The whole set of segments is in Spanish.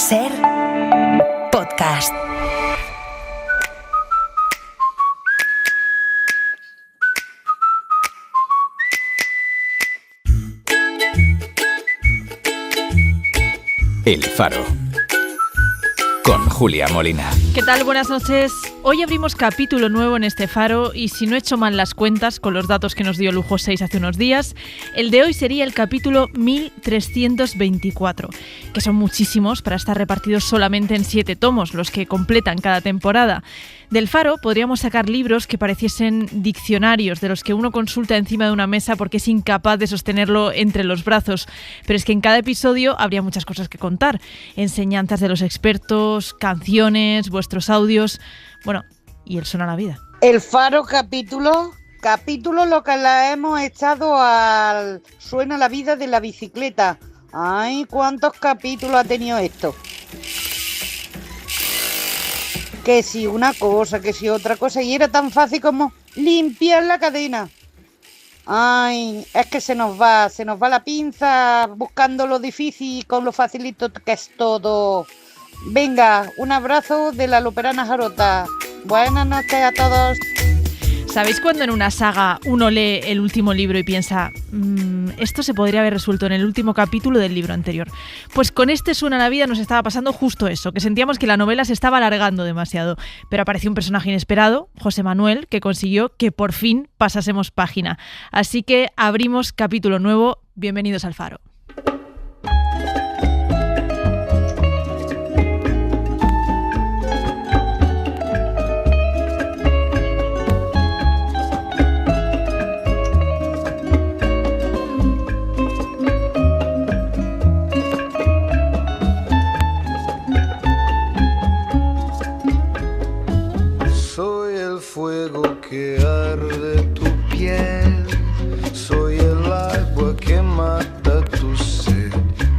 Ser podcast. El Faro, con Julia Molina. ¿Qué tal? Buenas noches. Hoy abrimos capítulo nuevo en este Faro y si no he hecho mal las cuentas con los datos que nos dio Lujo 6 hace unos días, el de hoy sería el capítulo 1324, que son muchísimos para estar repartidos solamente en 7 tomos, los que completan cada temporada. Del Faro podríamos sacar libros que pareciesen diccionarios, de los que uno consulta encima de una mesa porque es incapaz de sostenerlo entre los brazos. Pero es que en cada episodio habría muchas cosas que contar. Enseñanzas de los expertos, canciones, vuestros audios... Bueno, y el Suena la Vida. El Faro capítulo lo que la hemos echado al Suena la Vida de la bicicleta. Ay, cuántos capítulos ha tenido esto. Que si una cosa, que si otra cosa, y era tan fácil como limpiar la cadena. Ay, es que se nos va la pinza buscando lo difícil con lo facilito que es todo. Venga, un abrazo de la Luperana Jarota. Buenas noches a todos. ¿Sabéis cuando en una saga uno lee el último libro y piensa esto se podría haber resuelto en el último capítulo del libro anterior? Pues con este Suena la Vida nos estaba pasando justo eso, que sentíamos que la novela se estaba alargando demasiado. Pero apareció un personaje inesperado, José Manuel, que consiguió que por fin pasásemos página. Así que abrimos capítulo nuevo. Bienvenidos al Faro. Fuego que arde tu piel, soy el agua que mata tu sed,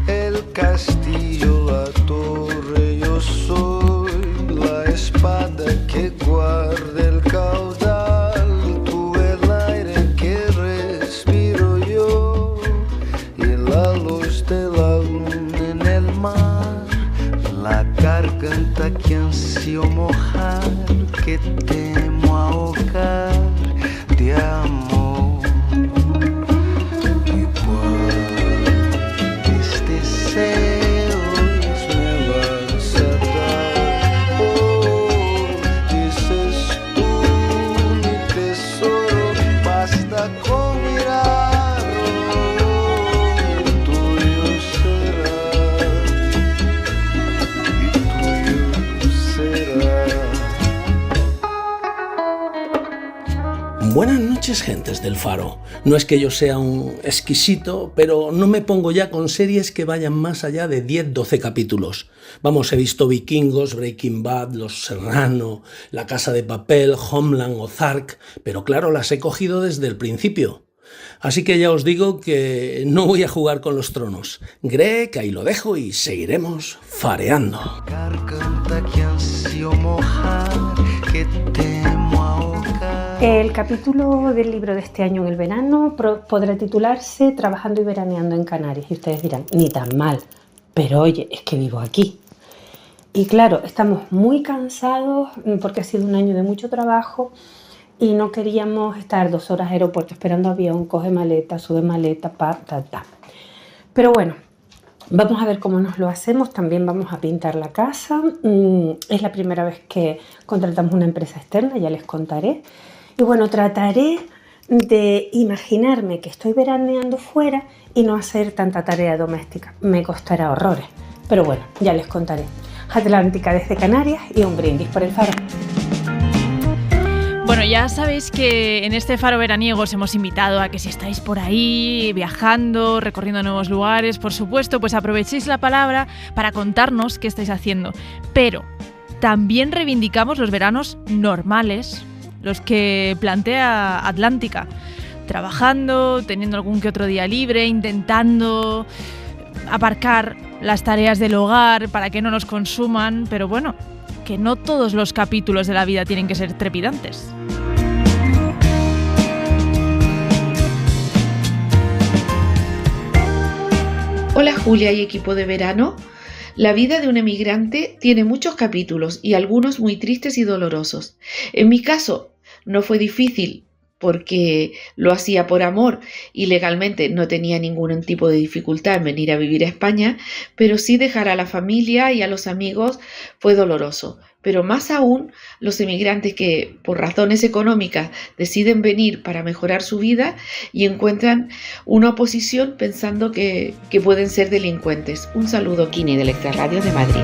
el castillo, la torre, yo soy la espada que guarda el caudal, tú el aire que respiro yo, y la luz de la luna en el mar, la garganta que ansío mojar, que temo ahogar de amor. Igual este celos me vas a dar, oh, dices tú mi tesoro, basta con mirarlo, tuyo será, y tuyo será. Buenas noches, gentes del Faro. No es que yo sea un exquisito, pero no me pongo ya con series que vayan más allá de 10-12 capítulos. Vamos, he visto Vikingos, Breaking Bad, Los Serrano, La Casa de Papel, Homeland, Ozark, pero claro, las he cogido desde el principio. Así que ya os digo que no voy a jugar con los tronos. Greg, ahí lo dejo y seguiremos fareando. Garganta que ansío mojar, que temo ahogar. El capítulo del libro de este año en el verano podrá titularse Trabajando y veraneando en Canarias. Y ustedes dirán, ni tan mal, pero oye, es que vivo aquí. Y claro, estamos muy cansados porque ha sido un año de mucho trabajo y no queríamos estar 2 horas en aeropuerto esperando avión, coge maleta, sube maleta, Pero bueno, vamos a ver cómo nos lo hacemos. También vamos a pintar la casa. Es la primera vez que contratamos una empresa externa, ya les contaré. Y bueno, trataré de imaginarme que estoy veraneando fuera y no hacer tanta tarea doméstica. Me costará horrores, pero bueno, ya les contaré. Atlántica desde Canarias y un brindis por el Faro. Bueno, ya sabéis que en este Faro veraniego os hemos invitado a que si estáis por ahí viajando, recorriendo nuevos lugares, por supuesto, pues aprovechéis la palabra para contarnos qué estáis haciendo. Pero también reivindicamos los veranos normales, los que plantea Atlántica, trabajando, teniendo algún que otro día libre, intentando aparcar las tareas del hogar para que no nos consuman, pero bueno, que no todos los capítulos de la vida tienen que ser trepidantes. Hola Julia y equipo de verano. La vida de un emigrante tiene muchos capítulos y algunos muy tristes y dolorosos. En mi caso, no fue difícil porque lo hacía por amor y legalmente no tenía ningún tipo de dificultad en venir a vivir a España, pero sí dejar a la familia y a los amigos fue doloroso. Pero más aún, los emigrantes que por razones económicas deciden venir para mejorar su vida y encuentran una oposición pensando que pueden ser delincuentes. Un saludo, Kini, de Extraradio de Madrid.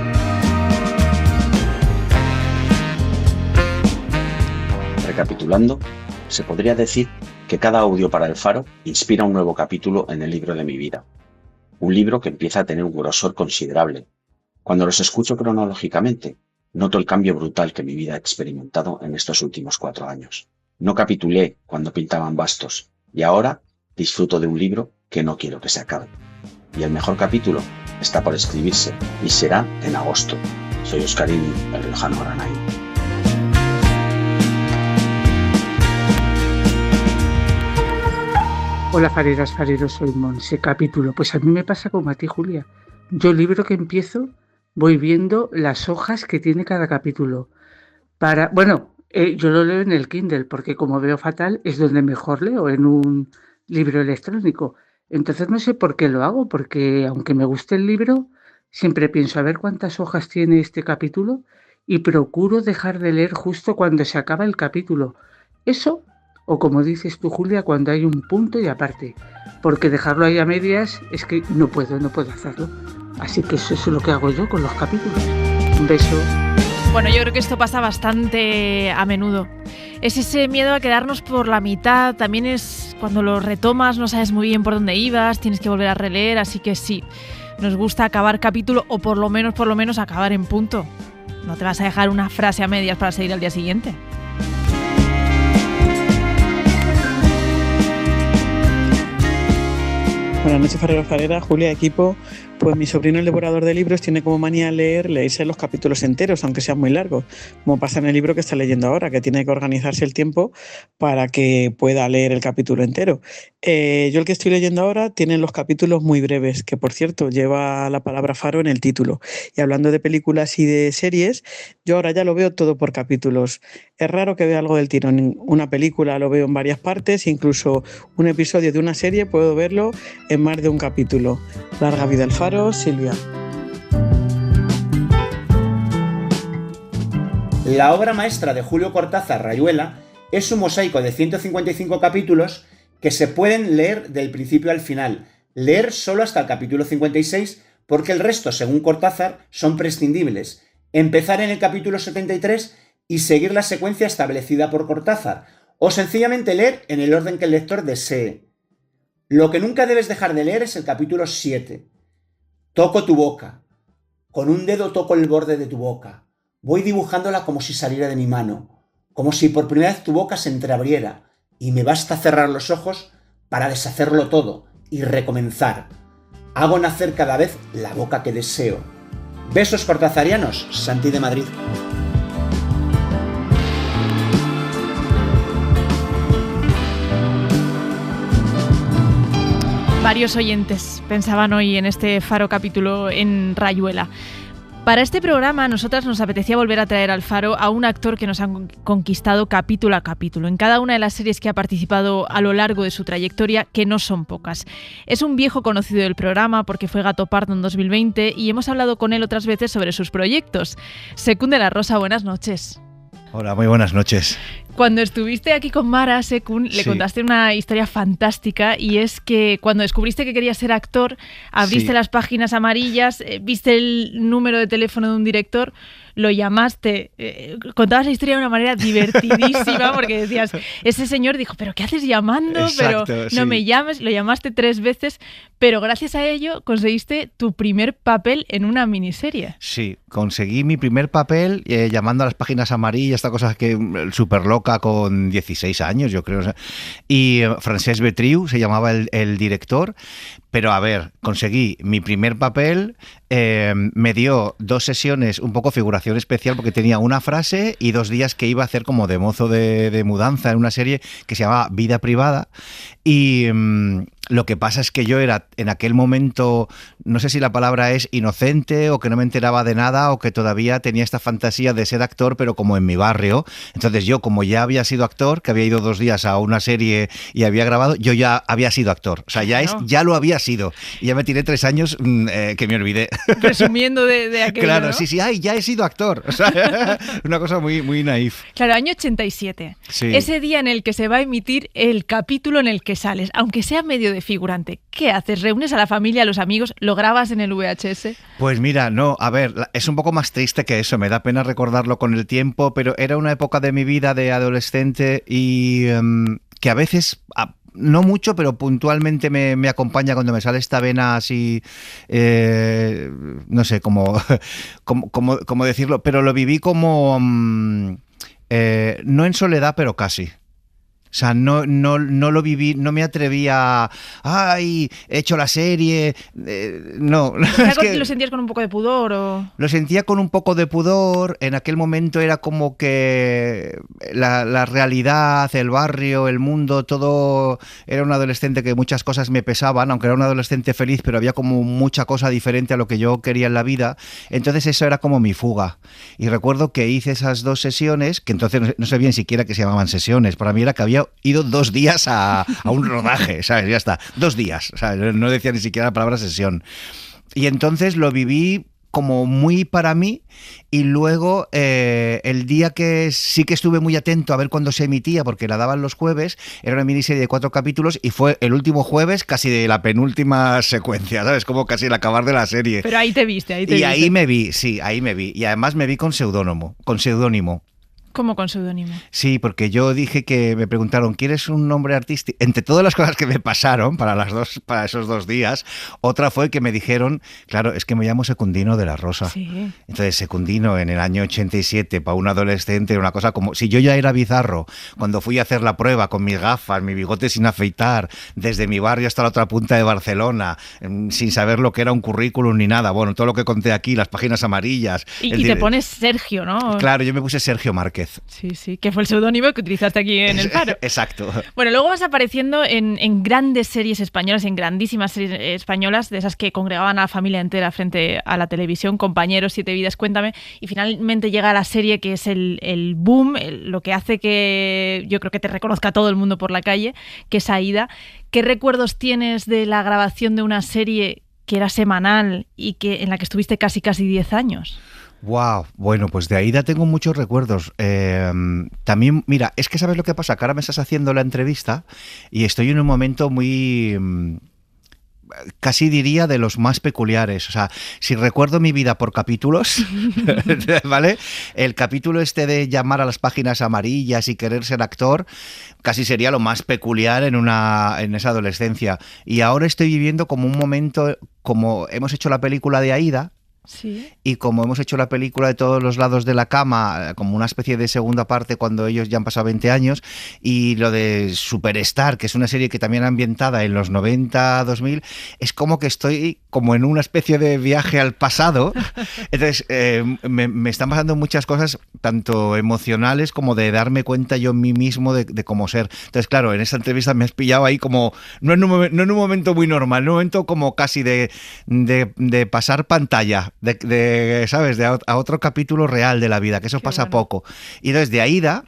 Recapitulando, se podría decir que cada audio para el Faro inspira un nuevo capítulo en el libro de mi vida. Un libro que empieza a tener un grosor considerable. Cuando los escucho cronológicamente, noto el cambio brutal que mi vida ha experimentado en estos últimos 4 años. No capitulé cuando pintaban bastos y ahora disfruto de un libro que no quiero que se acabe. Y el mejor capítulo está por escribirse y será en agosto. Soy Oscarini, el riojano Granay. Hola fareras, fareros, soy Monse. Capítulo. Pues a mí me pasa como a ti, Julia. Yo libro que empiezo voy viendo las hojas que tiene cada capítulo. Yo lo leo en el Kindle porque como veo fatal es donde mejor leo, en un libro electrónico. Entonces no sé por qué lo hago, porque aunque me guste el libro, siempre pienso a ver cuántas hojas tiene este capítulo y procuro dejar de leer justo cuando se acaba el capítulo. Eso, o como dices tú, Julia, cuando hay un punto y aparte, porque dejarlo ahí a medias es que no puedo hacerlo. Así que eso es lo que hago yo con los capítulos. Un beso. Bueno, yo creo que esto pasa bastante a menudo. Es ese miedo a quedarnos por la mitad, también es cuando lo retomas, no sabes muy bien por dónde ibas, tienes que volver a releer, así que sí, nos gusta acabar capítulo o por lo menos acabar en punto. No te vas a dejar una frase a medias para seguir al día siguiente. Buenas noches, fareros, fareras, Julia, equipo. Pues mi sobrino, el devorador de libros, tiene como manía leerse los capítulos enteros, aunque sean muy largos, como pasa en el libro que está leyendo ahora, que tiene que organizarse el tiempo para que pueda leer el capítulo entero. Yo el que estoy leyendo ahora tiene los capítulos muy breves, que por cierto lleva la palabra faro en el título. Y hablando de películas y de series, yo ahora ya lo veo todo por capítulos. Es raro que vea algo del tirón. Una película lo veo en varias partes, incluso un episodio de una serie puedo verlo en más de un capítulo. Larga vida al Faro, Silvia. La obra maestra de Julio Cortázar, Rayuela, es un mosaico de 155 capítulos que se pueden leer del principio al final, leer solo hasta el capítulo 56, porque el resto, según Cortázar, son prescindibles. Empezar en el capítulo 73 y seguir la secuencia establecida por Cortázar, o sencillamente leer en el orden que el lector desee. Lo que nunca debes dejar de leer es el capítulo 7. Toco tu boca. Con un dedo toco el borde de tu boca. Voy dibujándola como si saliera de mi mano, como si por primera vez tu boca se entreabriera, y me basta cerrar los ojos para deshacerlo todo y recomenzar. Hago nacer cada vez la boca que deseo. Besos cortazarianos, Santi de Madrid. Varios oyentes pensaban hoy en este Faro capítulo en Rayuela. Para este programa, a nosotras nos apetecía volver a traer al Faro a un actor que nos ha conquistado capítulo a capítulo, en cada una de las series que ha participado a lo largo de su trayectoria, que no son pocas. Es un viejo conocido del programa porque fue Gato Pardo en 2020 y hemos hablado con él otras veces sobre sus proyectos. Sekun de la Rosa, buenas noches. Hola, muy buenas noches. Cuando estuviste aquí con Mara, Sekun, le contaste una historia fantástica, y es que cuando descubriste que querías ser actor, abriste las páginas amarillas, viste el número de teléfono de un director, lo llamaste, contabas la historia de una manera divertidísima porque decías, ese señor dijo, ¿pero qué haces llamando? Exacto, pero no me llames, lo llamaste 3 veces, pero gracias a ello conseguiste tu primer papel en una miniserie. Sí, conseguí mi primer papel llamando a las páginas amarillas, esta cosa que súper loca con 16 años, yo creo. Y Francesc Betriu se llamaba el director, pero a ver, conseguí mi primer papel, me dio 2 sesiones, un poco figuración especial, porque tenía una frase y 2 días que iba a hacer como de mozo de mudanza en una serie que se llamaba Vida Privada, y Lo que pasa es que yo era en aquel momento, no sé si la palabra es inocente o que no me enteraba de nada o que todavía tenía esta fantasía de ser actor, pero como en mi barrio. Entonces yo, como ya había sido actor, que había ido 2 días a una serie y había grabado, yo ya había sido actor. O sea, ya lo había sido. Y ya me tiré 3 años que me olvidé. Presumiendo de aquello, Claro, ¿no? sí, ya he sido actor. O sea, una cosa muy, muy naif. Claro, año 87. Sí. Ese día en el que se va a emitir el capítulo en el que sales, aunque sea medio de figurante. ¿Qué haces? ¿Reúnes a la familia, a los amigos? ¿Lo grabas en el VHS? Pues mira, no, a ver, es un poco más triste que eso, me da pena recordarlo con el tiempo, pero era una época de mi vida de adolescente y que a veces... no mucho, pero puntualmente me acompaña cuando me sale esta vena así, no sé cómo decirlo, pero lo viví como, no en soledad, pero casi. O sea, no lo viví, no me atreví a... ¡Ay! He hecho la serie... no. Es que ¿lo sentías con un poco de pudor o...? Lo sentía con un poco de pudor. En aquel momento era como que la realidad, el barrio, el mundo, todo... Era un adolescente que muchas cosas me pesaban, aunque era un adolescente feliz, pero había como mucha cosa diferente a lo que yo quería en la vida. Entonces eso era como mi fuga. Y recuerdo que hice esas 2 sesiones, que entonces no sé bien siquiera que se llamaban sesiones. Para mí era que había ido 2 días a un rodaje, ¿sabes? Ya está, 2 días, ¿sabes? No decía ni siquiera la palabra sesión. Y entonces lo viví como muy para mí y luego el día que sí que estuve muy atento a ver cuándo se emitía, porque la daban los jueves, era una miniserie de 4 capítulos y fue el último jueves casi de la penúltima secuencia, ¿sabes? Como casi el acabar de la serie. Pero ahí te viste, ahí me vi, sí, ahí me vi. Y además me vi con seudónimo. ¿Cómo con seudónimo? Sí, porque yo dije que me preguntaron, ¿quieres un nombre artístico? Entre todas las cosas que me pasaron para esos 2 días, otra fue que me dijeron, claro, es que me llamo Secundino de la Rosa. Sí. Entonces, Secundino en el año 87 para un adolescente era una cosa como, si yo ya era bizarro cuando fui a hacer la prueba con mis gafas, mi bigote sin afeitar, desde mi barrio hasta la otra punta de Barcelona, sin saber lo que era un currículum ni nada, bueno, todo lo que conté aquí, las páginas amarillas. Y te pones Sergio, ¿no? Claro, yo me puse Sergio Márquez. Sí, que fue el seudónimo que utilizaste aquí en El Faro. Exacto. Bueno, luego vas apareciendo en grandes series españolas, en grandísimas series españolas, de esas que congregaban a la familia entera frente a la televisión, Compañeros, 7 vidas, Cuéntame, y finalmente llega la serie que es el boom, lo que hace que yo creo que te reconozca todo el mundo por la calle, que es Aída. ¿Qué recuerdos tienes de la grabación de una serie que era semanal y en la que estuviste casi 10 años? Wow, bueno, pues de Aída tengo muchos recuerdos. También, mira, es que ¿sabes lo que pasa? Que ahora me estás haciendo la entrevista y estoy en un momento muy... casi diría de los más peculiares. O sea, si recuerdo mi vida por capítulos, ¿vale? El capítulo este de llamar a las páginas amarillas y querer ser actor, casi sería lo más peculiar en esa adolescencia. Y ahora estoy viviendo como un momento, como hemos hecho la película de Aída, sí. Y como hemos hecho la película de Todos los lados de la cama, como una especie de segunda parte cuando ellos ya han pasado 20 años, y lo de Superstar, que es una serie que también ambientada en los 90-2000, es como que estoy como en una especie de viaje al pasado. Entonces, me están pasando muchas cosas, tanto emocionales como de darme cuenta yo en mí mismo de cómo ser. Entonces, claro, en esta entrevista me has pillado ahí como, no en un momento muy normal, en un momento como casi de pasar pantalla, ¿sabes? A otro capítulo real de la vida, que eso pasa poco. Y desde Aída,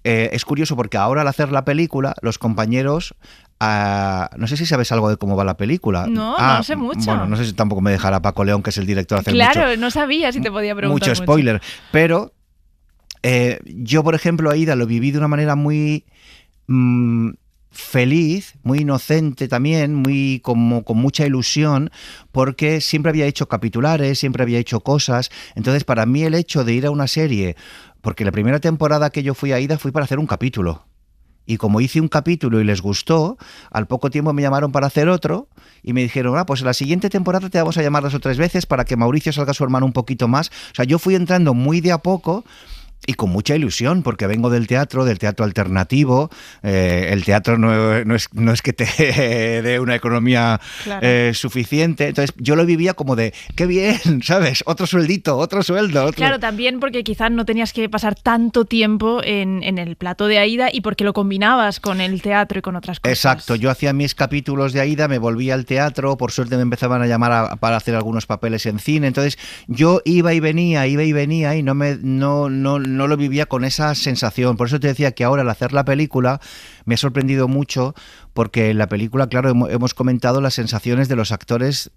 es curioso porque ahora al hacer la película, los compañeros... no sé si sabes algo de cómo va la película. No sé mucho. Bueno, no sé si tampoco me dejará Paco León, que es el director, hacer Claro, no sabía si te podía preguntar mucho spoiler. Pero yo, por ejemplo, Aída lo viví de una manera muy... feliz, muy inocente también, muy como con mucha ilusión, porque siempre había hecho capitulares, siempre había hecho cosas. Entonces, para mí el hecho de ir a una serie, porque la primera temporada que yo fui a Aída fui para hacer un capítulo. Y como hice un capítulo y les gustó, al poco tiempo me llamaron para hacer otro y me dijeron, pues en la siguiente temporada te vamos a llamar 2 o 3 veces para que Mauricio salga su hermano un poquito más. O sea, yo fui entrando muy de a poco. y con mucha ilusión, porque vengo del teatro alternativo. El teatro no es que te dé una economía suficiente. Entonces yo lo vivía como de, qué bien, ¿sabes? Otro sueldito, otro sueldo. Claro, también porque quizás no tenías que pasar tanto tiempo en el plató de Aída y porque lo combinabas con el teatro y con otras cosas. Exacto, yo hacía mis capítulos de Aída, me volvía al teatro, por suerte me empezaban a llamar para hacer algunos papeles en cine. Entonces yo iba y venía y no lo vivía con esa sensación. Por eso te decía que ahora al hacer la película me ha sorprendido mucho, porque en la película, claro, hemos comentado las sensaciones de los actores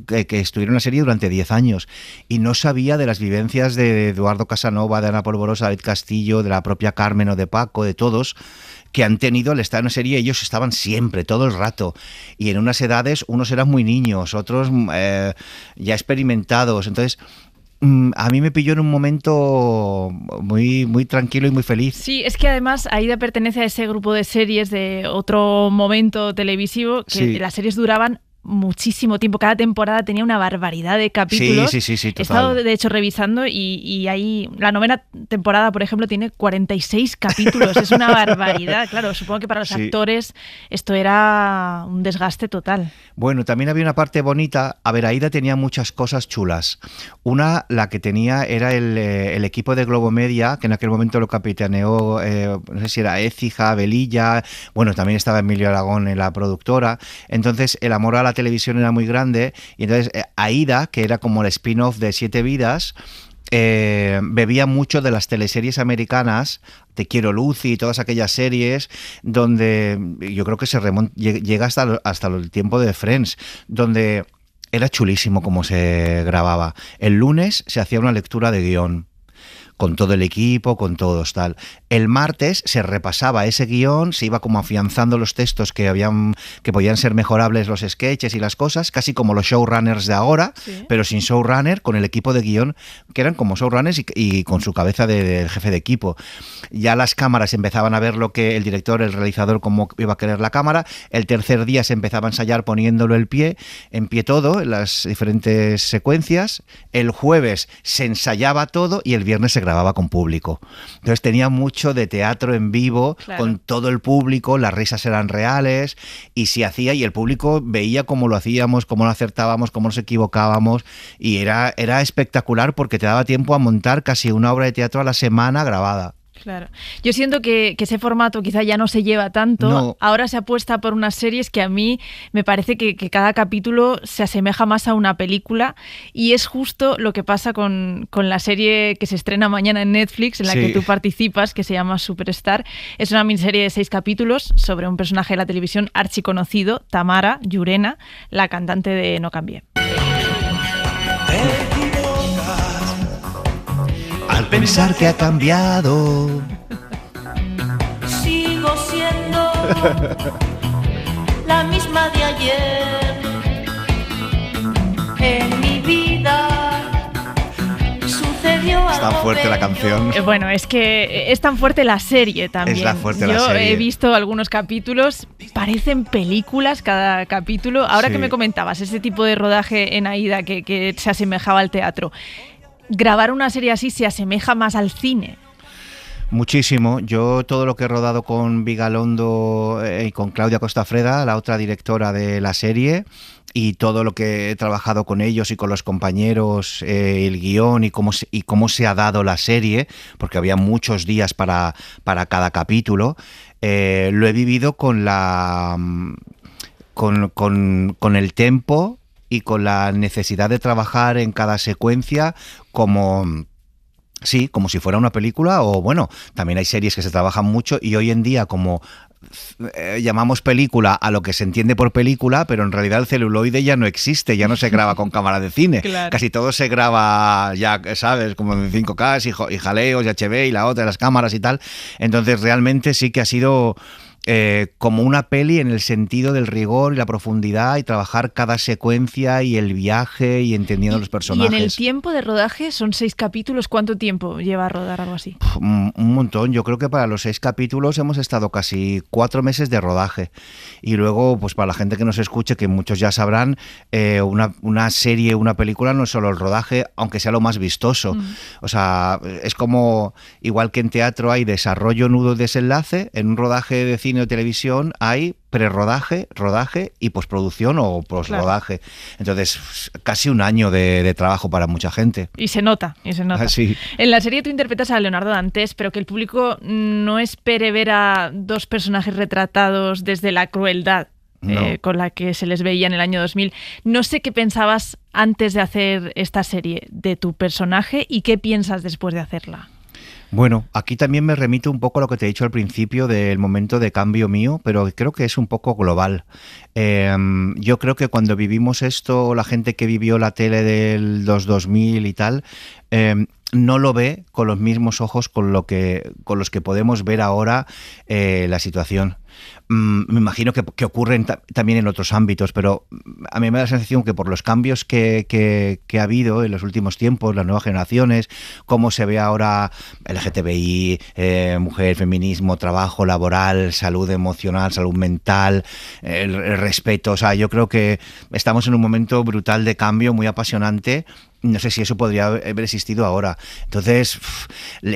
que estuvieron en la serie durante 10 años, y no sabía de las vivencias de Eduardo Casanova, de Ana Polvorosa, de David Castillo, de la propia Carmen o de Paco, de todos, que han tenido al estar en una serie. Ellos estaban siempre, todo el rato, y en unas edades, unos eran muy niños, otros ya experimentados. Entonces a mí me pilló en un momento muy, muy tranquilo y muy feliz. Sí, es que además Aída pertenece a ese grupo de series de otro momento televisivo que las series duraban muchísimo tiempo. Cada temporada tenía una barbaridad de capítulos. Sí, total. He estado, de hecho, revisando y ahí la 9ª temporada, por ejemplo, tiene 46 capítulos. Es una barbaridad. Claro, supongo que para los actores esto era un desgaste total. Bueno, también había una parte bonita. A ver, Aída tenía muchas cosas chulas. Una, la que tenía era el equipo de Globomedia, que en aquel momento lo capitaneó, no sé si era Écija, Velilla, bueno, también estaba Emilio Aragón en la productora. Entonces, el amor a la televisión era muy grande, y entonces Aída, que era como el spin-off de 7 vidas, bebía mucho de las teleseries americanas, Te quiero Lucy y todas aquellas series, donde yo creo que llega hasta el tiempo de Friends, donde era chulísimo cómo se grababa. El lunes se hacía una lectura de guión, con todo el equipo, con todos, tal. El martes se repasaba ese guión, se iba como afianzando los textos que podían ser mejorables, los sketches y las cosas, casi como los showrunners de ahora, pero sin showrunner, con el equipo de guión, que eran como showrunners y con su cabeza de jefe de equipo. Ya las cámaras empezaban a ver lo que el director, el realizador, cómo iba a querer la cámara. El tercer día se empezaba a ensayar poniéndolo en pie todo, en las diferentes secuencias. El jueves se ensayaba todo y el viernes se grababa con público. Entonces tenía mucho de teatro en vivo, con todo el público, las risas eran reales, y se hacía, y el público veía cómo lo hacíamos, cómo lo acertábamos, cómo nos equivocábamos, y era espectacular, porque te daba tiempo a montar casi una obra de teatro a la semana grabada. Claro. Yo siento que ese formato quizá ya no se lleva tanto. No. Ahora se apuesta por unas series que a mí me parece que cada capítulo se asemeja más a una película, y es justo lo que pasa con la serie que se estrena mañana en Netflix, en la que tú participas, que se llama Superstar. Es una miniserie de 6 capítulos sobre un personaje de la televisión archiconocido, Tamara Llurena, la cantante de No Cambié. Al pensar que ha cambiado, sigo siendo la misma de ayer. En mi vida sucedió es tan fuerte la canción. Bueno, es que es tan fuerte la serie también. Es la fuerte la Yo serie. he visto algunos capítulos, parecen películas cada capítulo. Ahora que me comentabas ese tipo de rodaje en Aída que se asemejaba al teatro, grabar una serie así se asemeja más al cine. Muchísimo. Yo todo lo que he rodado con Vigalondo y con Claudia Costafreda, la otra directora de la serie, y todo lo que he trabajado con ellos y con los compañeros, el guión y cómo se ha dado la serie, porque había muchos días para cada capítulo, lo he vivido con el tempo y con la necesidad de trabajar en cada secuencia como si fuera una película. O bueno, también hay series que se trabajan mucho, y hoy en día, como llamamos película a lo que se entiende por película, pero en realidad el celuloide ya no existe, ya no se graba con cámara de cine. Claro. Casi todo se graba ya, ¿sabes? Como en 5K y jaleos y HB y la otra, las cámaras y tal. Entonces realmente sí que ha sido como una peli en el sentido del rigor y la profundidad y trabajar cada secuencia y el viaje y entendiendo los personajes. Y en el tiempo de rodaje son 6 capítulos. ¿Cuánto tiempo lleva a rodar algo así? Un montón. Yo creo que para los 6 capítulos hemos estado casi 4 meses de rodaje. Y luego, pues para la gente que nos escuche, que muchos ya sabrán, una serie, una película no es solo el rodaje, aunque sea lo más vistoso. O sea, es como, igual que en teatro hay desarrollo, nudo, desenlace, en un rodaje de cine o televisión hay prerrodaje, rodaje y postproducción o posrodaje. Claro. Entonces, casi un año de trabajo para mucha gente. Y se nota, Sí. En la serie tú interpretas a Leonardo Dantes, pero que el público no espere ver a 2 personajes retratados desde la crueldad con la que se les veía en el año 2000. No sé qué pensabas antes de hacer esta serie de tu personaje y qué piensas después de hacerla. Bueno, aquí también me remito un poco a lo que te he dicho al principio del momento de cambio mío, pero creo que es un poco global. Yo creo que cuando vivimos esto, la gente que vivió la tele del 2000 y tal, no lo ve con los mismos ojos con los que podemos ver ahora la situación. Me imagino que ocurren también en otros ámbitos, pero a mí me da la sensación que por los cambios que ha habido en los últimos tiempos, las nuevas generaciones, cómo se ve ahora LGTBI, mujer, feminismo, trabajo laboral, salud emocional, salud mental, el respeto. O sea, yo creo que estamos en un momento brutal de cambio, muy apasionante. No sé si eso podría haber existido ahora. Entonces,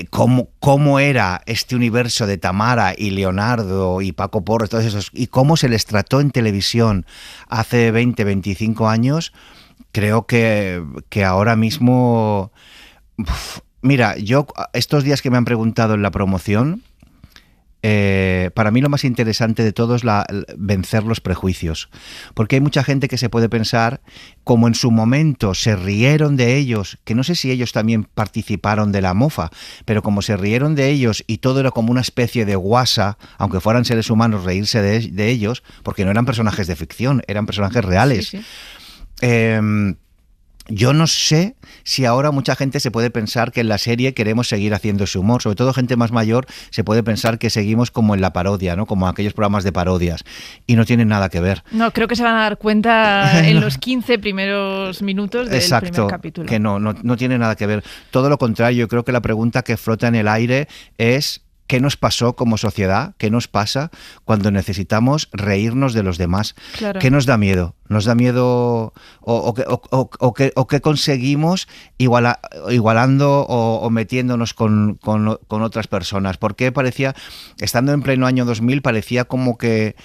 ¿cómo era este universo de Tamara y Leonardo y Paco Porras, todos esos, y cómo se les trató en televisión hace 20, 25 años? Creo que ahora mismo... Mira, yo estos días que me han preguntado en la promoción, para mí lo más interesante de todo es vencer los prejuicios, porque hay mucha gente que se puede pensar, como en su momento se rieron de ellos, que no sé si ellos también participaron de la mofa, pero como se rieron de ellos y todo era como una especie de guasa, aunque fueran seres humanos, reírse de ellos, porque no eran personajes de ficción, eran personajes reales. Sí. Yo no sé si ahora mucha gente se puede pensar que en la serie queremos seguir haciendo ese humor, sobre todo gente más mayor se puede pensar que seguimos como en la parodia, ¿no? Como aquellos programas de parodias, y no tienen nada que ver. No, creo que se van a dar cuenta en los 15 primeros minutos del primer capítulo. Que no tiene nada que ver. Todo lo contrario, yo creo que la pregunta que flota en el aire es: ¿qué nos pasó como sociedad? ¿Qué nos pasa cuando necesitamos reírnos de los demás? Claro. ¿Qué nos da miedo? ¿Nos da miedo o qué conseguimos igualando o metiéndonos con otras personas? Porque parecía, estando en pleno año 2000, parecía como que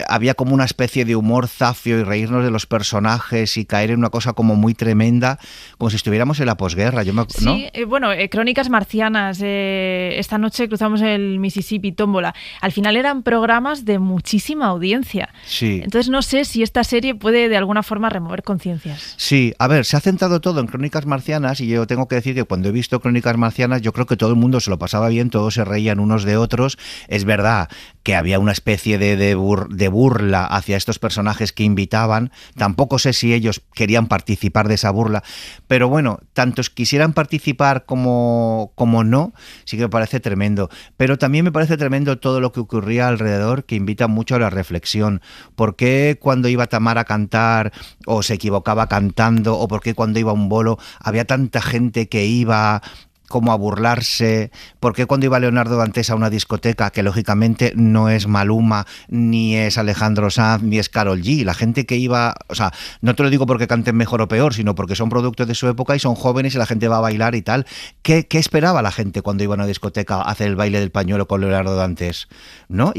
había como una especie de humor zafio y reírnos de los personajes y caer en una cosa como muy tremenda, como si estuviéramos en la posguerra. ¿No? Sí, bueno, Crónicas Marcianas, esta noche cruzamos el Mississippi, Tómbola. Al final eran programas de muchísima audiencia. Sí. Entonces no sé si esta serie puede de alguna forma remover conciencias. Sí, a ver, se ha centrado todo en Crónicas Marcianas y yo tengo que decir que cuando he visto Crónicas Marcianas yo creo que todo el mundo se lo pasaba bien, todos se reían unos de otros. Es verdad que había una especie de burla hacia estos personajes que invitaban. Tampoco sé si ellos querían participar de esa burla, pero bueno, tantos quisieran participar como no, sí que me parece tremendo. Pero también me parece tremendo todo lo que ocurría alrededor, que invita mucho a la reflexión. ¿Por qué cuando iba Tamara a cantar o se equivocaba cantando, o por qué cuando iba a un bolo había tanta gente que iba como a burlarse? ¿Por qué cuando iba Leonardo Dantes a una discoteca, que lógicamente no es Maluma, ni es Alejandro Sanz, ni es Karol G? La gente que iba, o sea, no te lo digo porque canten mejor o peor, sino porque son productos de su época y son jóvenes y la gente va a bailar y tal. ¿Qué esperaba la gente cuando iba a una discoteca a hacer el baile del pañuelo con Leonardo Dantes? ¿No?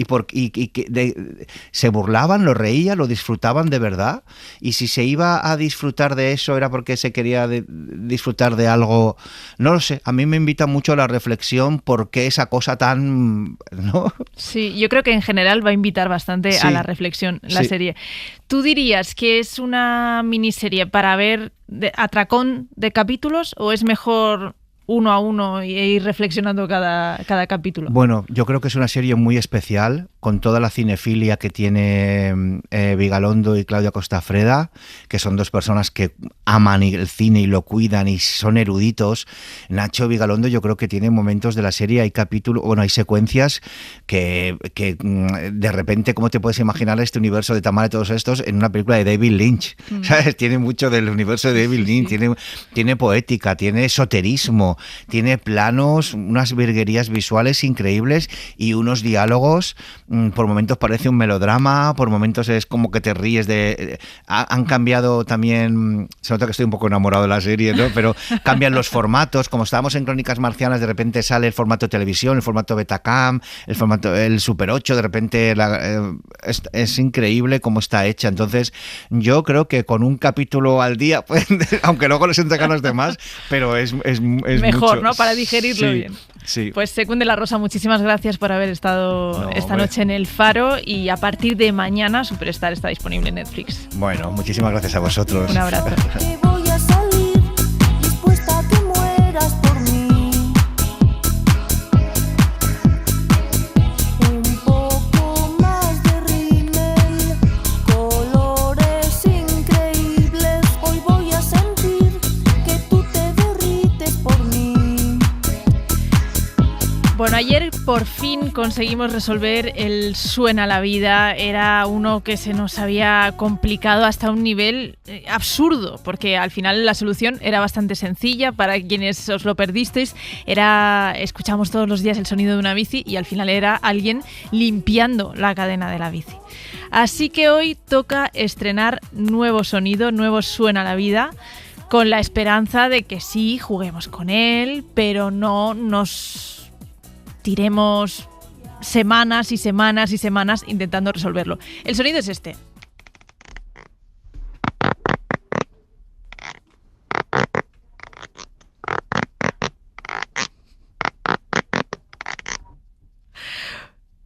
¿Se burlaban, lo reían, lo disfrutaban de verdad? Y si se iba a disfrutar de eso era porque se quería disfrutar de algo, no lo sé. A mí me invita mucho a la reflexión, por qué esa cosa tan, ¿no? Sí, yo creo que en general va a invitar bastante a la reflexión la serie. ¿Tú dirías que es una miniserie para ver atracón de capítulos o es mejor uno a uno e ir reflexionando cada capítulo? Bueno, yo creo que es una serie muy especial, con toda la cinefilia que tiene Vigalondo y Claudia Costafreda, que son dos personas que aman el cine y lo cuidan y son eruditos. Nacho Vigalondo yo creo que tiene momentos de la serie, hay capítulos, bueno, hay secuencias que de repente, ¿cómo te puedes imaginar este universo de Tamara y todos estos en una película de David Lynch? ¿Sabes? Tiene mucho del universo de David Lynch, tiene poética, tiene esoterismo, tiene planos, unas virguerías visuales increíbles y unos diálogos, por momentos parece un melodrama, por momentos es como que te ríes han cambiado también, se nota que estoy un poco enamorado de la serie, ¿no? Pero cambian los formatos, como estábamos en Crónicas Marcianas, de repente sale el formato televisión, el formato Betacam, el Super 8, de repente es increíble cómo está hecha. Entonces yo creo que con un capítulo al día, pues, aunque luego les entregan los demás, pero es mejor, mucho, ¿no? Para digerirlo bien. Sí. Pues Secunde la Rosa, muchísimas gracias por haber estado esta noche en El Faro, y a partir de mañana Superstar está disponible en Netflix. Bueno, muchísimas gracias a vosotros. Un abrazo. Voy a salir dispuesta a que mueras por mí. Un poco más de rímel, colores increíbles. Hoy voy a sentir que tú te derrites por mí. Bueno, ayer por fin conseguimos resolver el Suena la Vida. Era uno que se nos había complicado hasta un nivel absurdo, porque al final la solución era bastante sencilla. Para quienes os lo perdisteis, escuchamos todos los días el sonido de una bici y al final era alguien limpiando la cadena de la bici. Así que hoy toca estrenar nuevo sonido, nuevo Suena la Vida, con la esperanza de que sí, juguemos con él, pero no nos tiremos semanas y semanas y semanas intentando resolverlo. El sonido es este.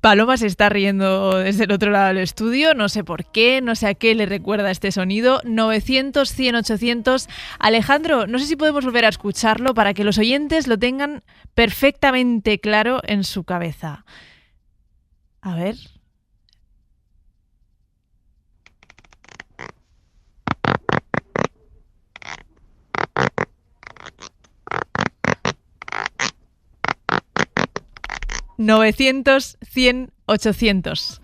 Paloma se está riendo desde el otro lado del estudio, no sé por qué, no sé a qué le recuerda este sonido. 900, 100, 800. Alejandro, no sé si podemos volver a escucharlo para que los oyentes lo tengan perfectamente claro en su cabeza. A ver. ...900, 100, 800.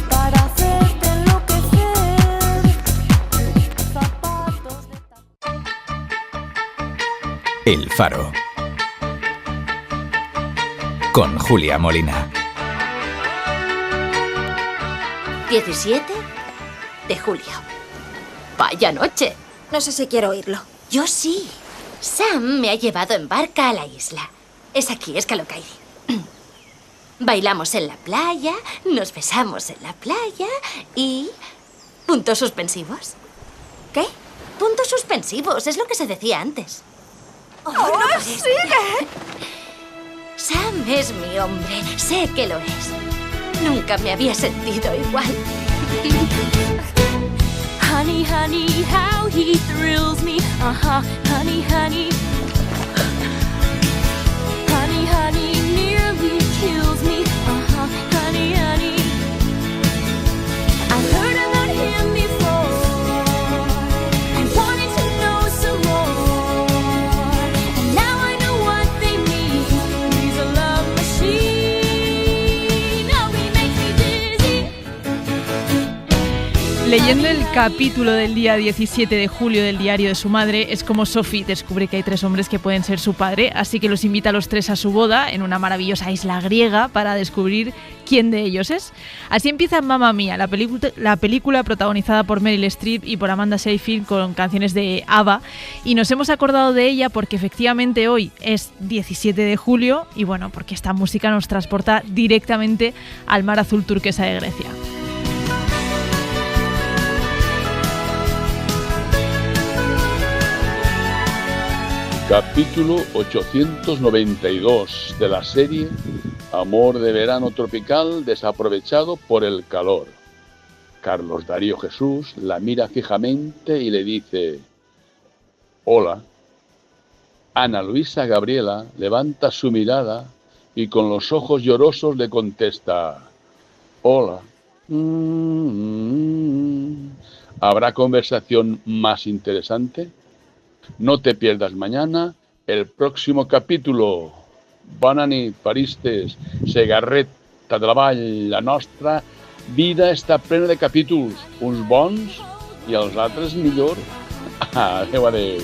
Para hacerte enloquecer. El Faro. Con Julia Molina. 17 de julio. Vaya noche. No sé si quiero oírlo. Yo sí. Sam me ha llevado en barca a la isla. Es aquí, es Calocairi. Bailamos en la playa, nos besamos en la playa y... ¿puntos suspensivos? ¿Qué? Puntos suspensivos, es lo que se decía antes. ¡Oh, no sigue! Sam es mi hombre, sé que lo es. Nunca me había sentido igual. Honey, honey, how he thrills me. Honey, honey. Honey, honey, nearly kills me. Honey, honey. I've heard about him before. I wanted to know some more. And now I know what they mean. He's a love machine. Oh, he makes me dizzy. Leyendo el capítulo del día 17 de julio del diario de su madre, es como Sophie descubre que hay 3 hombres que pueden ser su padre, así que los invita a los 3 a su boda en una maravillosa isla griega para descubrir quién de ellos es. Así empieza Mamma Mía, la película protagonizada por Meryl Streep y por Amanda Seyfried con canciones de ABBA, y nos hemos acordado de ella porque efectivamente hoy es 17 de julio y bueno, porque esta música nos transporta directamente al mar azul turquesa de Grecia. Capítulo 892 de la serie Amor de verano tropical desaprovechado por el calor. Carlos Darío Jesús la mira fijamente y le dice: hola, Ana Luisa Gabriela levanta su mirada y con los ojos llorosos le contesta: hola. ¿Habrá conversación más interesante? No te pierdas mañana el próximo capítulo. Bona nit, paristes, Segarreta de la Vall, la nostra vida està plena de capítols, uns bons i els altres millor. Adéu, adéu.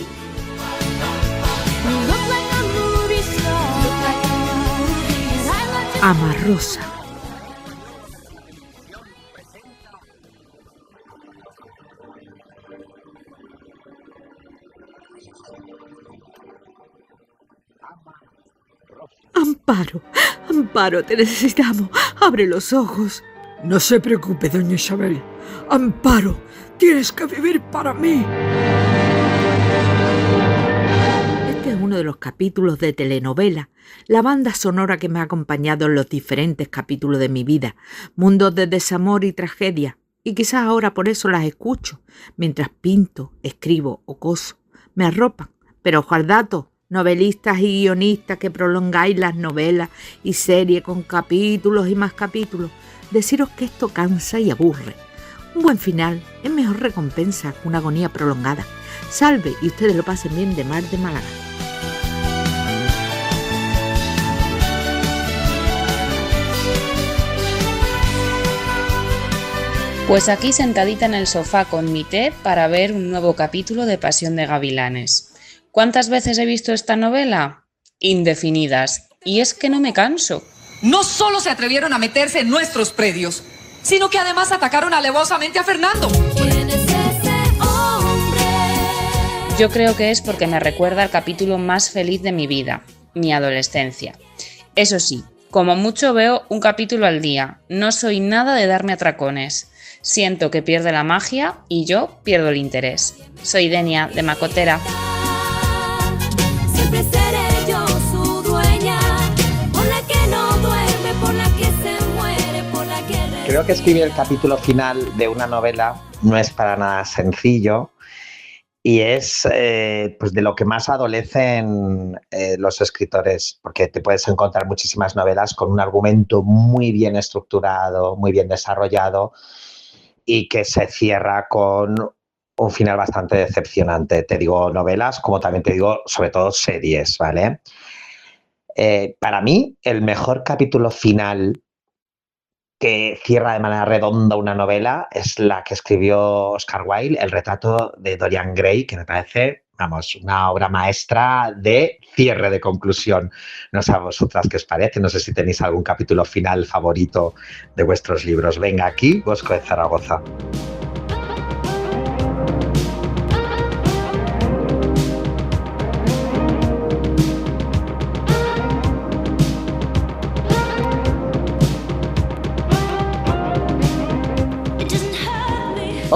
Amarrosa. Amparo, Amparo, te necesitamos. Abre los ojos. No se preocupe, doña Isabel. Amparo, tienes que vivir para mí. Este es uno de los capítulos de telenovela, la banda sonora que me ha acompañado en los diferentes capítulos de mi vida, mundos de desamor y tragedia, y quizás ahora por eso las escucho, mientras pinto, escribo o coso. Me arropan, pero ojo al dato, novelistas y guionistas que prolongáis las novelas y series con capítulos y más capítulos, deciros que esto cansa y aburre. Un buen final es mejor recompensa que una agonía prolongada. Salve y ustedes lo pasen bien de Mar de Málaga. Pues aquí sentadita en el sofá con mi té para ver un nuevo capítulo de Pasión de Gavilanes. ¿Cuántas veces he visto esta novela? Indefinidas. Y es que no me canso. No solo se atrevieron a meterse en nuestros predios, sino que además atacaron alevosamente a Fernando. ¿Quién es ese hombre? Yo creo que es porque me recuerda al capítulo más feliz de mi vida, mi adolescencia. Eso sí, como mucho veo un capítulo al día. No soy nada de darme atracones. Siento que pierde la magia y yo pierdo el interés. Soy Denia, de Macotera. Siempre seré yo su dueña, por la que no duerme, por la que se muere, por la que... Creo que escribir el capítulo final de una novela no es para nada sencillo y es pues de lo que más adolecen los escritores, porque te puedes encontrar muchísimas novelas con un argumento muy bien estructurado, muy bien desarrollado y que se cierra con un final bastante decepcionante. Te digo novelas, como también te digo, sobre todo series, ¿vale? Para mí, el mejor capítulo final que cierra de manera redonda una novela es la que escribió Oscar Wilde, El retrato de Dorian Gray, que me parece, vamos, una obra maestra de cierre, de conclusión. No sé a vosotras qué os parece, no sé si tenéis algún capítulo final favorito de vuestros libros. Venga, aquí, Bosco de Zaragoza.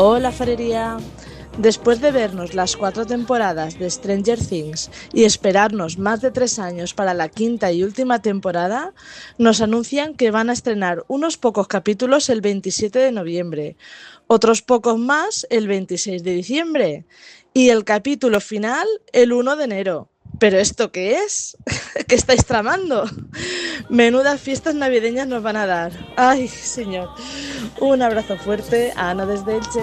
Hola, farería. Después de vernos las 4 temporadas de Stranger Things y esperarnos más de 3 años para la 5ª y última temporada, nos anuncian que van a estrenar unos pocos capítulos el 27 de noviembre, otros pocos más el 26 de diciembre y el capítulo final el 1 de enero. ¿Pero esto qué es? ¿Qué estáis tramando? Menudas fiestas navideñas nos van a dar. ¡Ay, señor! Un abrazo fuerte a Ana desde Elche.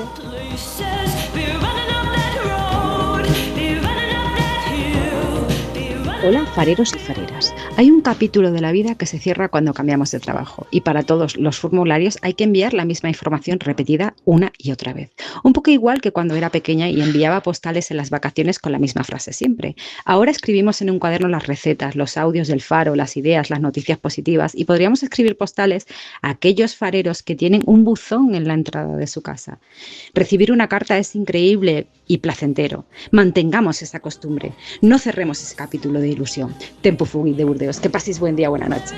Hola, fareros y fareras. Hay un capítulo de la vida que se cierra cuando cambiamos de trabajo y para todos los formularios hay que enviar la misma información repetida una y otra vez. Un poco igual que cuando era pequeña y enviaba postales en las vacaciones con la misma frase siempre. Ahora escribimos en un cuaderno las recetas, los audios del faro, las ideas, las noticias positivas y podríamos escribir postales a aquellos fareros que tienen un buzón en la entrada de su casa. Recibir una carta es increíble y placentero. Mantengamos esa costumbre. No cerremos ese capítulo de ilusión. Tempo fugit de Burdeos. Que paséis buen día, buena noche.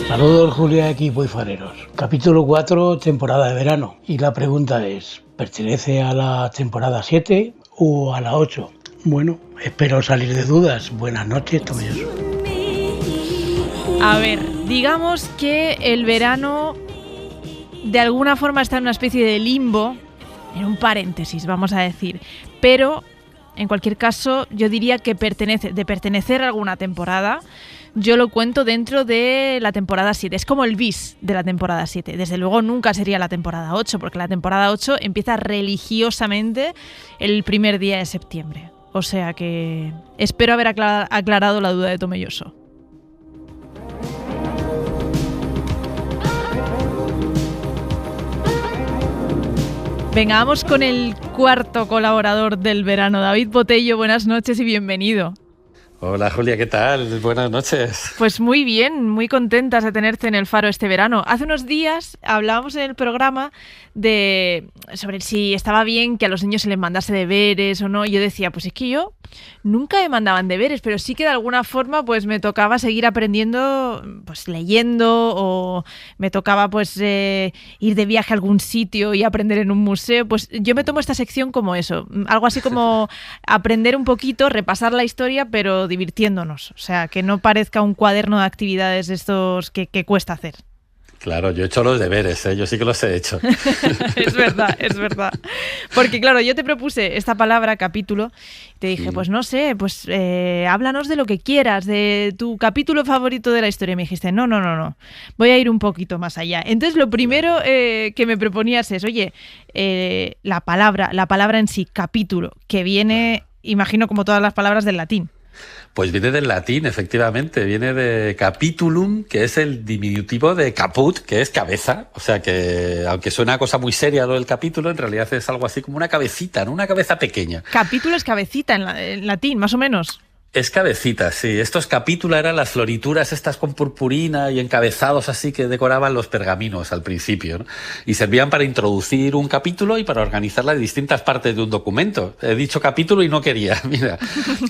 Saludos, Julia, equipo y fareros. Capítulo 4, temporada de verano. Y la pregunta es, ¿pertenece a la temporada 7 o a la 8? Bueno, espero salir de dudas. Buenas noches, Tomelloso. A ver, digamos que el verano de alguna forma está en una especie de limbo en un paréntesis, vamos a decir. Pero, en cualquier caso, yo diría que de pertenecer a alguna temporada, yo lo cuento dentro de la temporada 7. Es como el bis de la temporada 7. Desde luego nunca sería la temporada 8, porque la temporada 8 empieza religiosamente el primer día de septiembre. O sea que espero haber aclarado la duda de Tomelloso. Venga, vamos con el cuarto colaborador del verano. David Botello, buenas noches y bienvenido. Hola Julia, ¿qué tal? Buenas noches. Pues muy bien, muy contentas de tenerte en el Faro este verano. Hace unos días hablábamos en el programa sobre si estaba bien que a los niños se les mandase deberes o no. Y yo decía, pues es que yo nunca me mandaban deberes, pero sí que de alguna forma pues me tocaba seguir aprendiendo, pues leyendo, o me tocaba pues ir de viaje a algún sitio y aprender en un museo. Pues yo me tomo esta sección como eso, algo así como aprender un poquito, repasar la historia, pero divirtiéndonos. O sea, que no parezca un cuaderno de actividades de estos que cuesta hacer. Claro, yo he hecho los deberes, yo sí que los he hecho. Es verdad, es verdad. Porque claro, yo te propuse esta palabra, capítulo, y te dije, pues no sé, pues háblanos de lo que quieras, de tu capítulo favorito de la historia. Y me dijiste, no, voy a ir un poquito más allá. Entonces lo primero que me proponías es, oye, la palabra en sí, capítulo, que viene, imagino como todas las palabras del latín. Pues viene del latín, efectivamente, viene de capitulum, que es el diminutivo de caput, que es cabeza. O sea que, aunque suena cosa muy seria lo del capítulo, en realidad es algo así como una cabecita, ¿no? Una cabeza pequeña. Capítulo es cabecita en latín, más o menos. Es cabecita, sí. Estos capítulos eran las florituras estas con purpurina y encabezados así que decoraban los pergaminos al principio, ¿no? Y servían para introducir un capítulo y para organizar las distintas partes de un documento. He dicho capítulo y no quería, mira.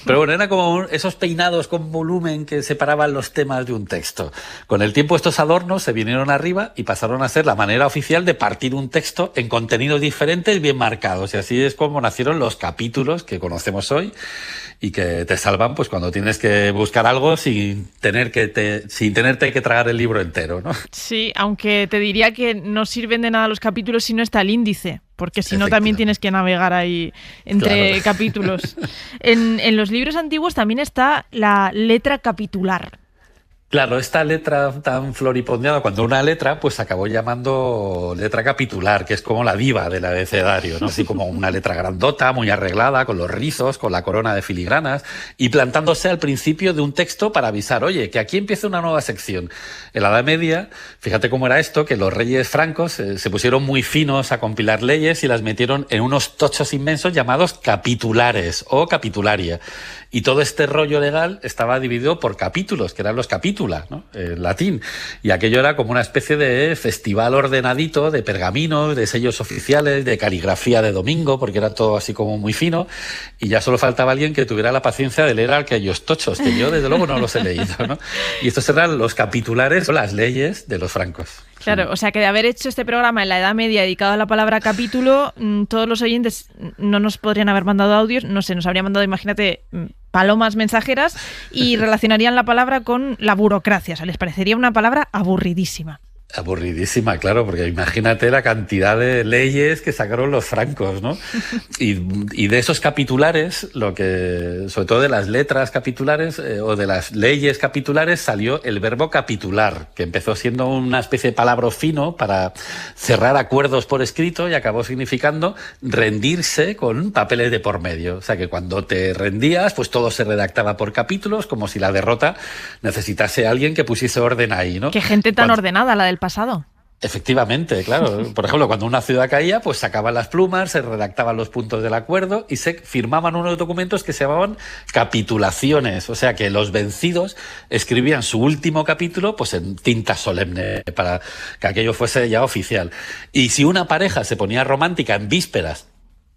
Pero bueno, eran como esos peinados con volumen que separaban los temas de un texto. Con el tiempo estos adornos se vinieron arriba y pasaron a ser la manera oficial de partir un texto en contenidos diferentes bien marcados. Y así es como nacieron los capítulos que conocemos hoy y que te salvan pues cuando tienes que buscar algo sin tenerte que tragar el libro entero, ¿no? Sí, aunque te diría que no sirven de nada los capítulos si no está el índice, porque si no también tienes que navegar ahí entre capítulos. En los libros antiguos también está la letra capitular. Claro, esta letra tan floripondeada, cuando una letra, pues se acabó llamando letra capitular, que es como la diva del abecedario, ¿no? Así como una letra grandota, muy arreglada, con los rizos, con la corona de filigranas, y plantándose al principio de un texto para avisar, oye, que aquí empieza una nueva sección. En la Edad Media, fíjate cómo era esto, que los reyes francos se pusieron muy finos a compilar leyes y las metieron en unos tochos inmensos llamados capitulares o capitularia. Y todo este rollo legal estaba dividido por capítulos, que eran los capítula, ¿no? En latín. Y aquello era como una especie de festival ordenadito de pergaminos, de sellos oficiales, de caligrafía de domingo, porque era todo así como muy fino. Y ya solo faltaba alguien que tuviera la paciencia de leer aquellos tochos, que yo desde luego no los he leído, ¿no? Y estos eran los capitulares o las leyes de los francos. Claro, o sea que de haber hecho este programa en la Edad Media dedicado a la palabra capítulo, todos los oyentes no nos podrían haber mandado audios, no sé, nos habrían mandado, imagínate, palomas mensajeras y relacionarían la palabra con la burocracia, o sea, les parecería una palabra aburridísima. Aburridísima, claro, porque imagínate la cantidad de leyes que sacaron los francos, ¿no? Y de esos capitulares, sobre todo de las letras capitulares o de las leyes capitulares, salió el verbo capitular, que empezó siendo una especie de palabra fino para cerrar acuerdos por escrito y acabó significando rendirse con papeles de por medio. O sea que cuando te rendías, pues todo se redactaba por capítulos, como si la derrota necesitase a alguien que pusiese orden ahí, ¿no? Qué gente tan ordenada la del pasado. Efectivamente, claro. Por ejemplo, cuando una ciudad caía, pues sacaban las plumas, se redactaban los puntos del acuerdo y se firmaban unos documentos que se llamaban capitulaciones. O sea que los vencidos escribían su último capítulo pues en tinta solemne para que aquello fuese ya oficial. Y si una pareja se ponía romántica en vísperas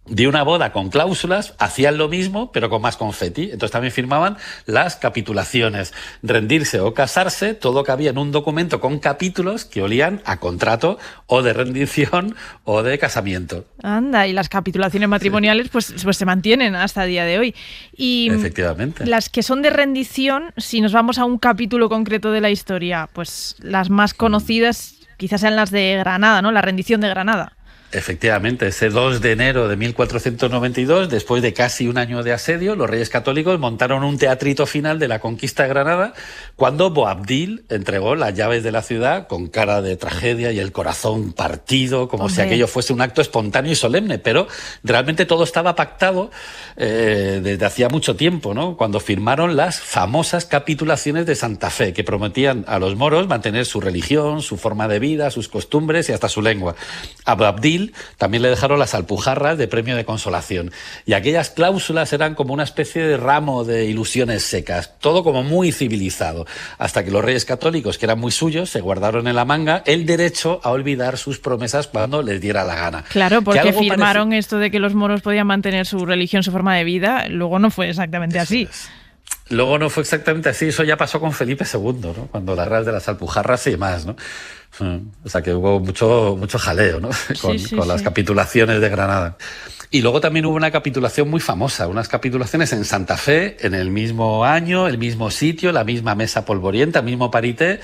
de una boda con cláusulas, hacían lo mismo, pero con más confeti. Entonces también firmaban las capitulaciones. Rendirse o casarse, todo cabía en un documento con capítulos que olían a contrato o de rendición o de casamiento. Anda, y las capitulaciones matrimoniales pues se mantienen hasta el día de hoy. Y efectivamente. Las que son de rendición, si nos vamos a un capítulo concreto de la historia, pues las más conocidas quizás sean las de Granada, ¿no? La rendición de Granada. Efectivamente, ese 2 de enero de 1492, después de casi un año de asedio, los Reyes Católicos montaron un teatrito final de la conquista de Granada cuando Boabdil entregó las llaves de la ciudad con cara de tragedia y el corazón partido, como si aquello fuese un acto espontáneo y solemne, pero realmente todo estaba pactado desde hacía mucho tiempo, ¿no? Cuando firmaron las famosas capitulaciones de Santa Fe, que prometían a los moros mantener su religión, su forma de vida, sus costumbres y hasta su lengua. A Boabdil también le dejaron las alpujarras de premio de consolación. Y aquellas cláusulas eran como una especie de ramo de ilusiones secas, todo como muy civilizado, hasta que los Reyes Católicos, que eran muy suyos, se guardaron en la manga el derecho a olvidar sus promesas cuando les diera la gana. Claro, porque firmaron esto de que los moros podían mantener su religión, su forma de vida, luego no fue exactamente así. Luego no fue exactamente así, eso ya pasó con Felipe II, ¿no? Cuando las reglas de las alpujarras y demás, ¿no? O sea que hubo mucho jaleo, ¿no? Con las capitulaciones de Granada. Y luego también hubo una capitulación muy famosa, unas capitulaciones en Santa Fe, en el mismo año, el mismo sitio, la misma mesa polvorienta, el mismo paripé,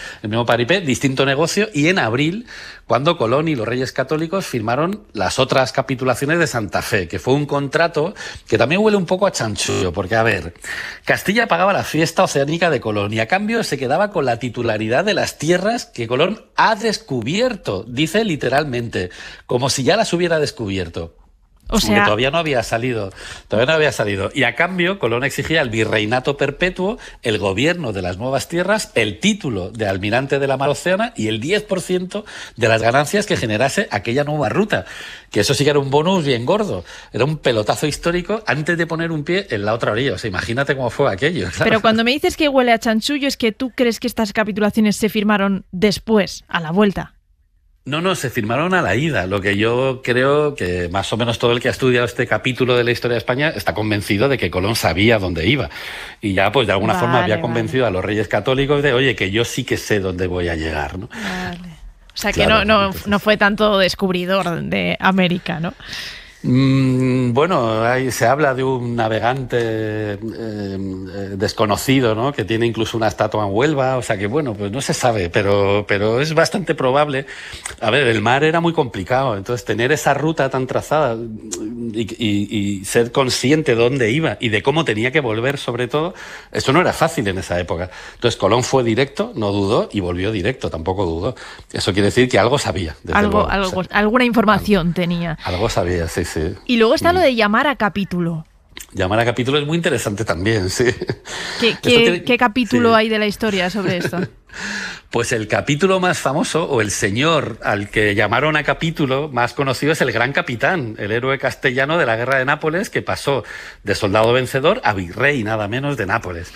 distinto negocio, y en abril, cuando Colón y los Reyes Católicos firmaron las otras capitulaciones de Santa Fe, que fue un contrato que también huele un poco a chanchullo, porque, a ver, Castilla pagaba la fiesta oceánica de Colón y a cambio se quedaba con la titularidad de las tierras que Colón ha descubierto, dice literalmente, como si ya las hubiera descubierto. O sea, porque todavía no había salido. Y a cambio, Colón exigía el virreinato perpetuo, el gobierno de las nuevas tierras, el título de almirante de la mar Océana y el 10% de las ganancias que generase aquella nueva ruta. Que eso sí que era un bonus bien gordo. Era un pelotazo histórico antes de poner un pie en la otra orilla. O sea, imagínate cómo fue aquello. Claro. Pero cuando me dices que huele a chanchullo, es que tú crees que estas capitulaciones se firmaron después, a la vuelta. No, se firmaron a la ida. Lo que yo creo que más o menos todo el que ha estudiado este capítulo de la historia de España está convencido de que Colón sabía dónde iba. Y ya, pues de alguna forma había convencido a los Reyes Católicos de, oye, que yo sí que sé dónde voy a llegar, ¿no? Vale. O sea que claro, no fue tanto descubridor de América, ¿no? Bueno, se habla de un navegante desconocido, ¿no? Que tiene incluso una estatua en Huelva, o sea que bueno, pues no se sabe, pero es bastante probable. A ver, el mar era muy complicado, entonces tener esa ruta tan trazada y ser consciente de dónde iba y de cómo tenía que volver, sobre todo, eso no era fácil en esa época. Entonces Colón fue directo, no dudó y volvió directo, tampoco dudó. Eso quiere decir que algo sabía. Alguna información tenía. Algo sabía, sí. Y luego está lo de llamar a capítulo. Llamar a capítulo es muy interesante también, sí. ¿Qué capítulo hay de la historia sobre esto? Pues el capítulo más famoso, o el señor al que llamaron a capítulo más conocido, es el Gran Capitán, el héroe castellano de la Guerra de Nápoles, que pasó de soldado vencedor a virrey, nada menos, de Nápoles.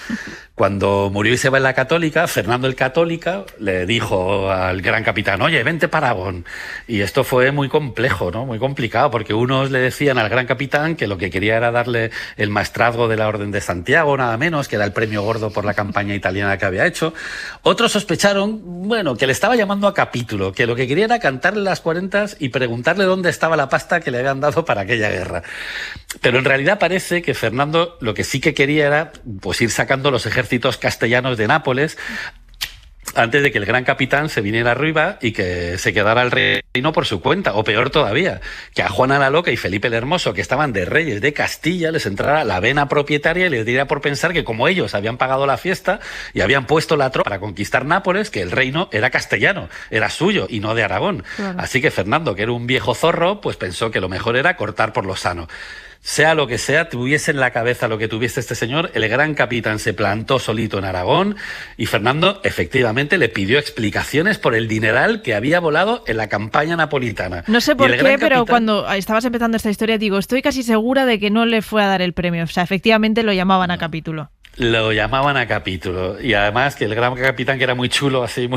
Cuando murió Isabel la Católica, Fernando el Católica le dijo al Gran Capitán, oye, vente para Aragón. Y esto fue muy complejo, ¿no? Muy complicado, porque unos le decían al Gran Capitán que lo que quería era darle el maestrazgo de la Orden de Santiago, nada menos, que era el premio gordo por la campaña italiana que había hecho. Otros sospecharon, bueno, que le estaba llamando a capítulo, que lo que quería era cantarle las 40 y preguntarle dónde estaba la pasta que le habían dado para aquella guerra. Pero en realidad parece que Fernando lo que sí que quería era pues ir sacando los ejércitos castellanos de Nápoles antes de que el Gran Capitán se viniera arriba y que se quedara el reino por su cuenta, o peor todavía, que a Juana la Loca y Felipe el Hermoso, que estaban de reyes de Castilla, les entrara la vena propietaria y les diera por pensar que como ellos habían pagado la fiesta y habían puesto la tropa para conquistar Nápoles, que el reino era castellano, era suyo y no de Aragón. Claro. Así que Fernando, que era un viejo zorro, pues pensó que lo mejor era cortar por lo sano. Sea lo que sea, tuviese en la cabeza lo que tuviese este señor, el Gran Capitán se plantó solito en Aragón y Fernando efectivamente le pidió explicaciones por el dineral que había volado en la campaña napolitana. No sé por qué, pero cuando estabas empezando esta historia, digo, estoy casi segura de que no le fue a dar el premio. O sea, efectivamente lo llamaban a capítulo. Lo llamaban a capítulo y además que el Gran Capitán, que era muy chulo, así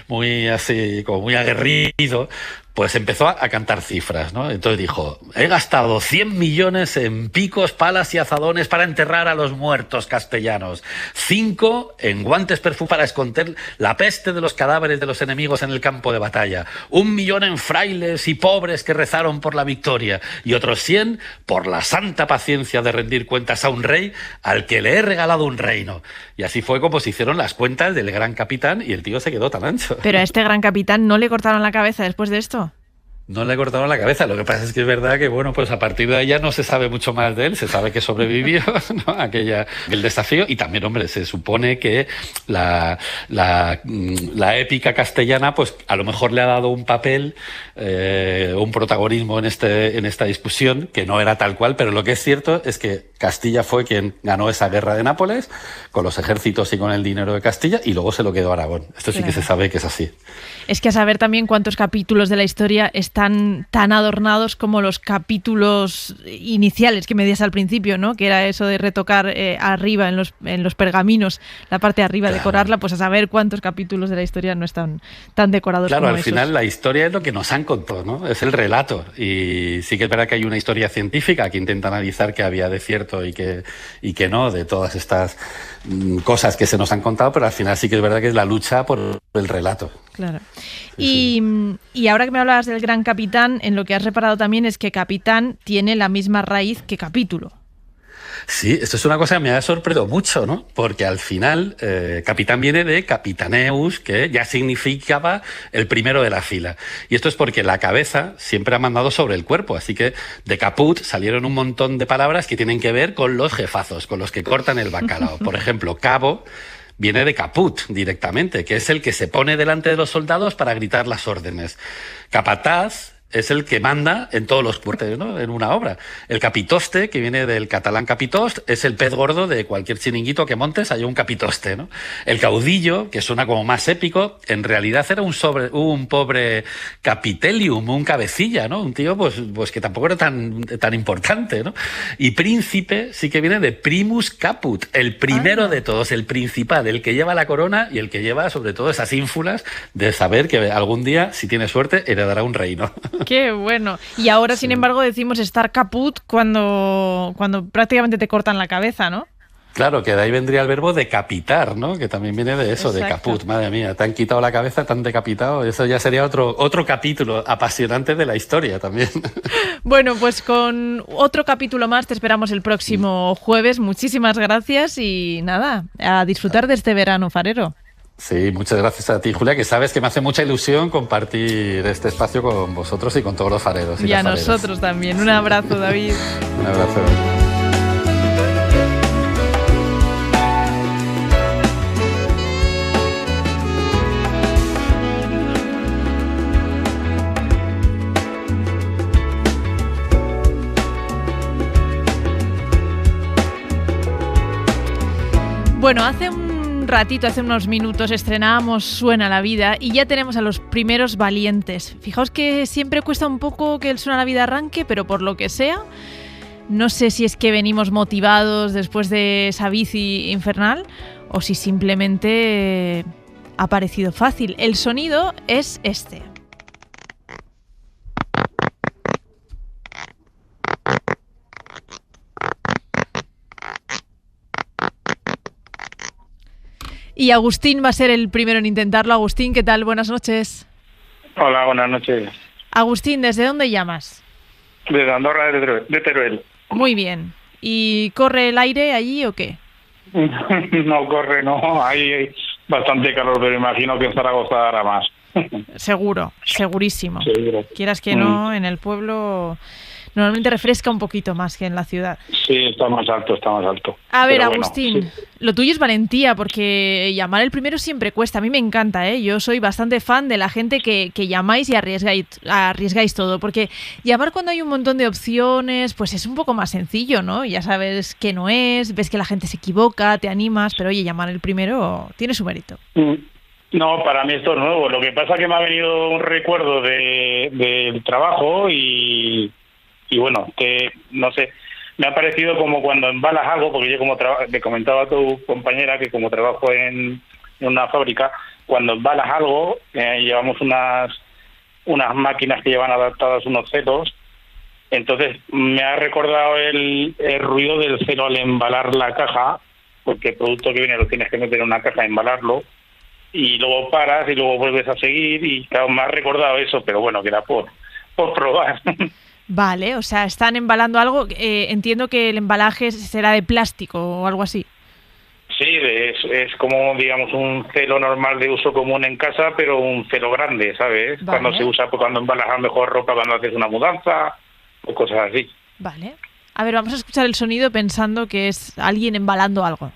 muy así como muy aguerrido, pues empezó a cantar cifras, ¿no? Entonces dijo, he gastado 100 millones en picos, palas y azadones para enterrar a los muertos castellanos, 5 en guantes perfumados para esconder la peste de los cadáveres de los enemigos en el campo de batalla, 1 millón en frailes y pobres que rezaron por la victoria y otros 100 por la santa paciencia de rendir cuentas a un rey al que le he regalado un reino. Y así fue como se hicieron las cuentas del Gran Capitán y el tío se quedó tan ancho. Pero a este Gran Capitán no le cortaron la cabeza después de esto. No le cortaron la cabeza. Lo que pasa es que es verdad que, bueno, pues a partir de ahí ya no se sabe mucho más de él. Se sabe que sobrevivió, ¿no? El desafío. Y también, hombre, se supone que la épica castellana, pues a lo mejor le ha dado un papel, un protagonismo en esta discusión, que no era tal cual, pero lo que es cierto es que Castilla fue quien ganó esa guerra de Nápoles, con los ejércitos y con el dinero de Castilla, y luego se lo quedó Aragón. Esto sí que se sabe que es así. Es que a saber también cuántos capítulos de la historia están tan adornados como los capítulos iniciales que me decías al principio, ¿no? Que era eso de retocar arriba en los pergaminos, la parte de arriba, claro, decorarla, pues a saber cuántos capítulos de la historia no están tan decorados como esos. Claro, al final la historia es lo que nos han contado, ¿no? Es el relato. Y sí que es verdad que hay una historia científica que intenta analizar qué había de cierto y que no, de todas estas cosas que se nos han contado, pero al final sí que es verdad que es la lucha por el relato. Claro. Y ahora que me hablabas del Gran Capitán, en lo que has reparado también es que capitán tiene la misma raíz que capítulo. Sí, esto es una cosa que me ha sorprendido mucho, ¿no? Porque al final capitán viene de capitaneus, que ya significaba el primero de la fila. Y esto es porque la cabeza siempre ha mandado sobre el cuerpo, así que de caput salieron un montón de palabras que tienen que ver con los jefazos, con los que cortan el bacalao. Por ejemplo, cabo viene de caput directamente, que es el que se pone delante de los soldados para gritar las órdenes. Capataz es el que manda en todos los puertos, ¿no? En una obra. El capitoste, que viene del catalán capitost, es el pez gordo de cualquier chiringuito que montes, hay un capitoste, ¿no? El caudillo, que suena como más épico, en realidad era un pobre capitelium, un cabecilla, ¿no? Un tío pues que tampoco era tan importante, ¿no? Y príncipe sí que viene de primus caput, el primero de todos, el principal, el que lleva la corona y el que lleva sobre todo esas ínfulas de saber que algún día, si tiene suerte, heredará un reino. ¡Qué bueno! Y ahora, sin embargo, decimos estar caput cuando prácticamente te cortan la cabeza, ¿no? Claro, que de ahí vendría el verbo decapitar, ¿no? Que también viene de eso, exacto, de caput. Madre mía, te han quitado la cabeza, te han decapitado. Eso ya sería otro capítulo apasionante de la historia también. Bueno, pues con otro capítulo más te esperamos el próximo jueves. Muchísimas gracias y nada, a disfrutar de este verano farero. Sí, muchas gracias a ti, Julia, que sabes que me hace mucha ilusión compartir este espacio con vosotros y con todos los fareros. Y a nosotros también. Un abrazo, David. Un abrazo. Bueno, hace unos minutos estrenábamos Suena la Vida y ya tenemos a los primeros valientes. Fijaos que siempre cuesta un poco que el Suena la Vida arranque, pero por lo que sea, no sé si es que venimos motivados después de esa bici infernal o si simplemente ha parecido fácil. El sonido es este. Y Agustín va a ser el primero en intentarlo. Agustín, ¿qué tal? Buenas noches. Hola, buenas noches. Agustín, ¿desde dónde llamas? Desde Andorra de Teruel. Muy bien. ¿Y corre el aire allí o qué? No corre, no. Hay bastante calor, pero imagino que en Zaragoza hará más. Seguro, segurísimo. Seguro. Quieras que no, en el pueblo normalmente refresca un poquito más que en la ciudad. Sí, está más alto. A ver, pero Agustín, bueno, sí. Lo tuyo es valentía, porque llamar el primero siempre cuesta. A mí me encanta, ¿eh? Yo soy bastante fan de la gente que llamáis y arriesgáis todo, porque llamar cuando hay un montón de opciones, pues es un poco más sencillo, ¿no? Ya sabes que no es, ves que la gente se equivoca, te animas, pero oye, llamar el primero tiene su mérito. No, para mí esto es nuevo. Lo que pasa es que me ha venido un recuerdo del trabajo y bueno, no sé, me ha parecido como cuando embalas algo, porque yo le comentaba a tu compañera que como trabajo en una fábrica, cuando embalas algo, llevamos unas máquinas que llevan adaptadas unos ceros, entonces me ha recordado el ruido del cero al embalar la caja, porque el producto que viene lo tienes que meter en una caja, embalarlo, y luego paras y luego vuelves a seguir, y claro, me ha recordado eso, pero bueno, que era por probar. Vale, o sea, están embalando algo. Entiendo que el embalaje será de plástico o algo así. Sí, es como, digamos, un celo normal de uso común en casa, pero un celo grande, ¿sabes? Vale. Cuando se usa, pues, cuando embalas a lo mejor ropa cuando haces una mudanza o cosas así. Vale. A ver, vamos a escuchar el sonido pensando que es alguien embalando algo.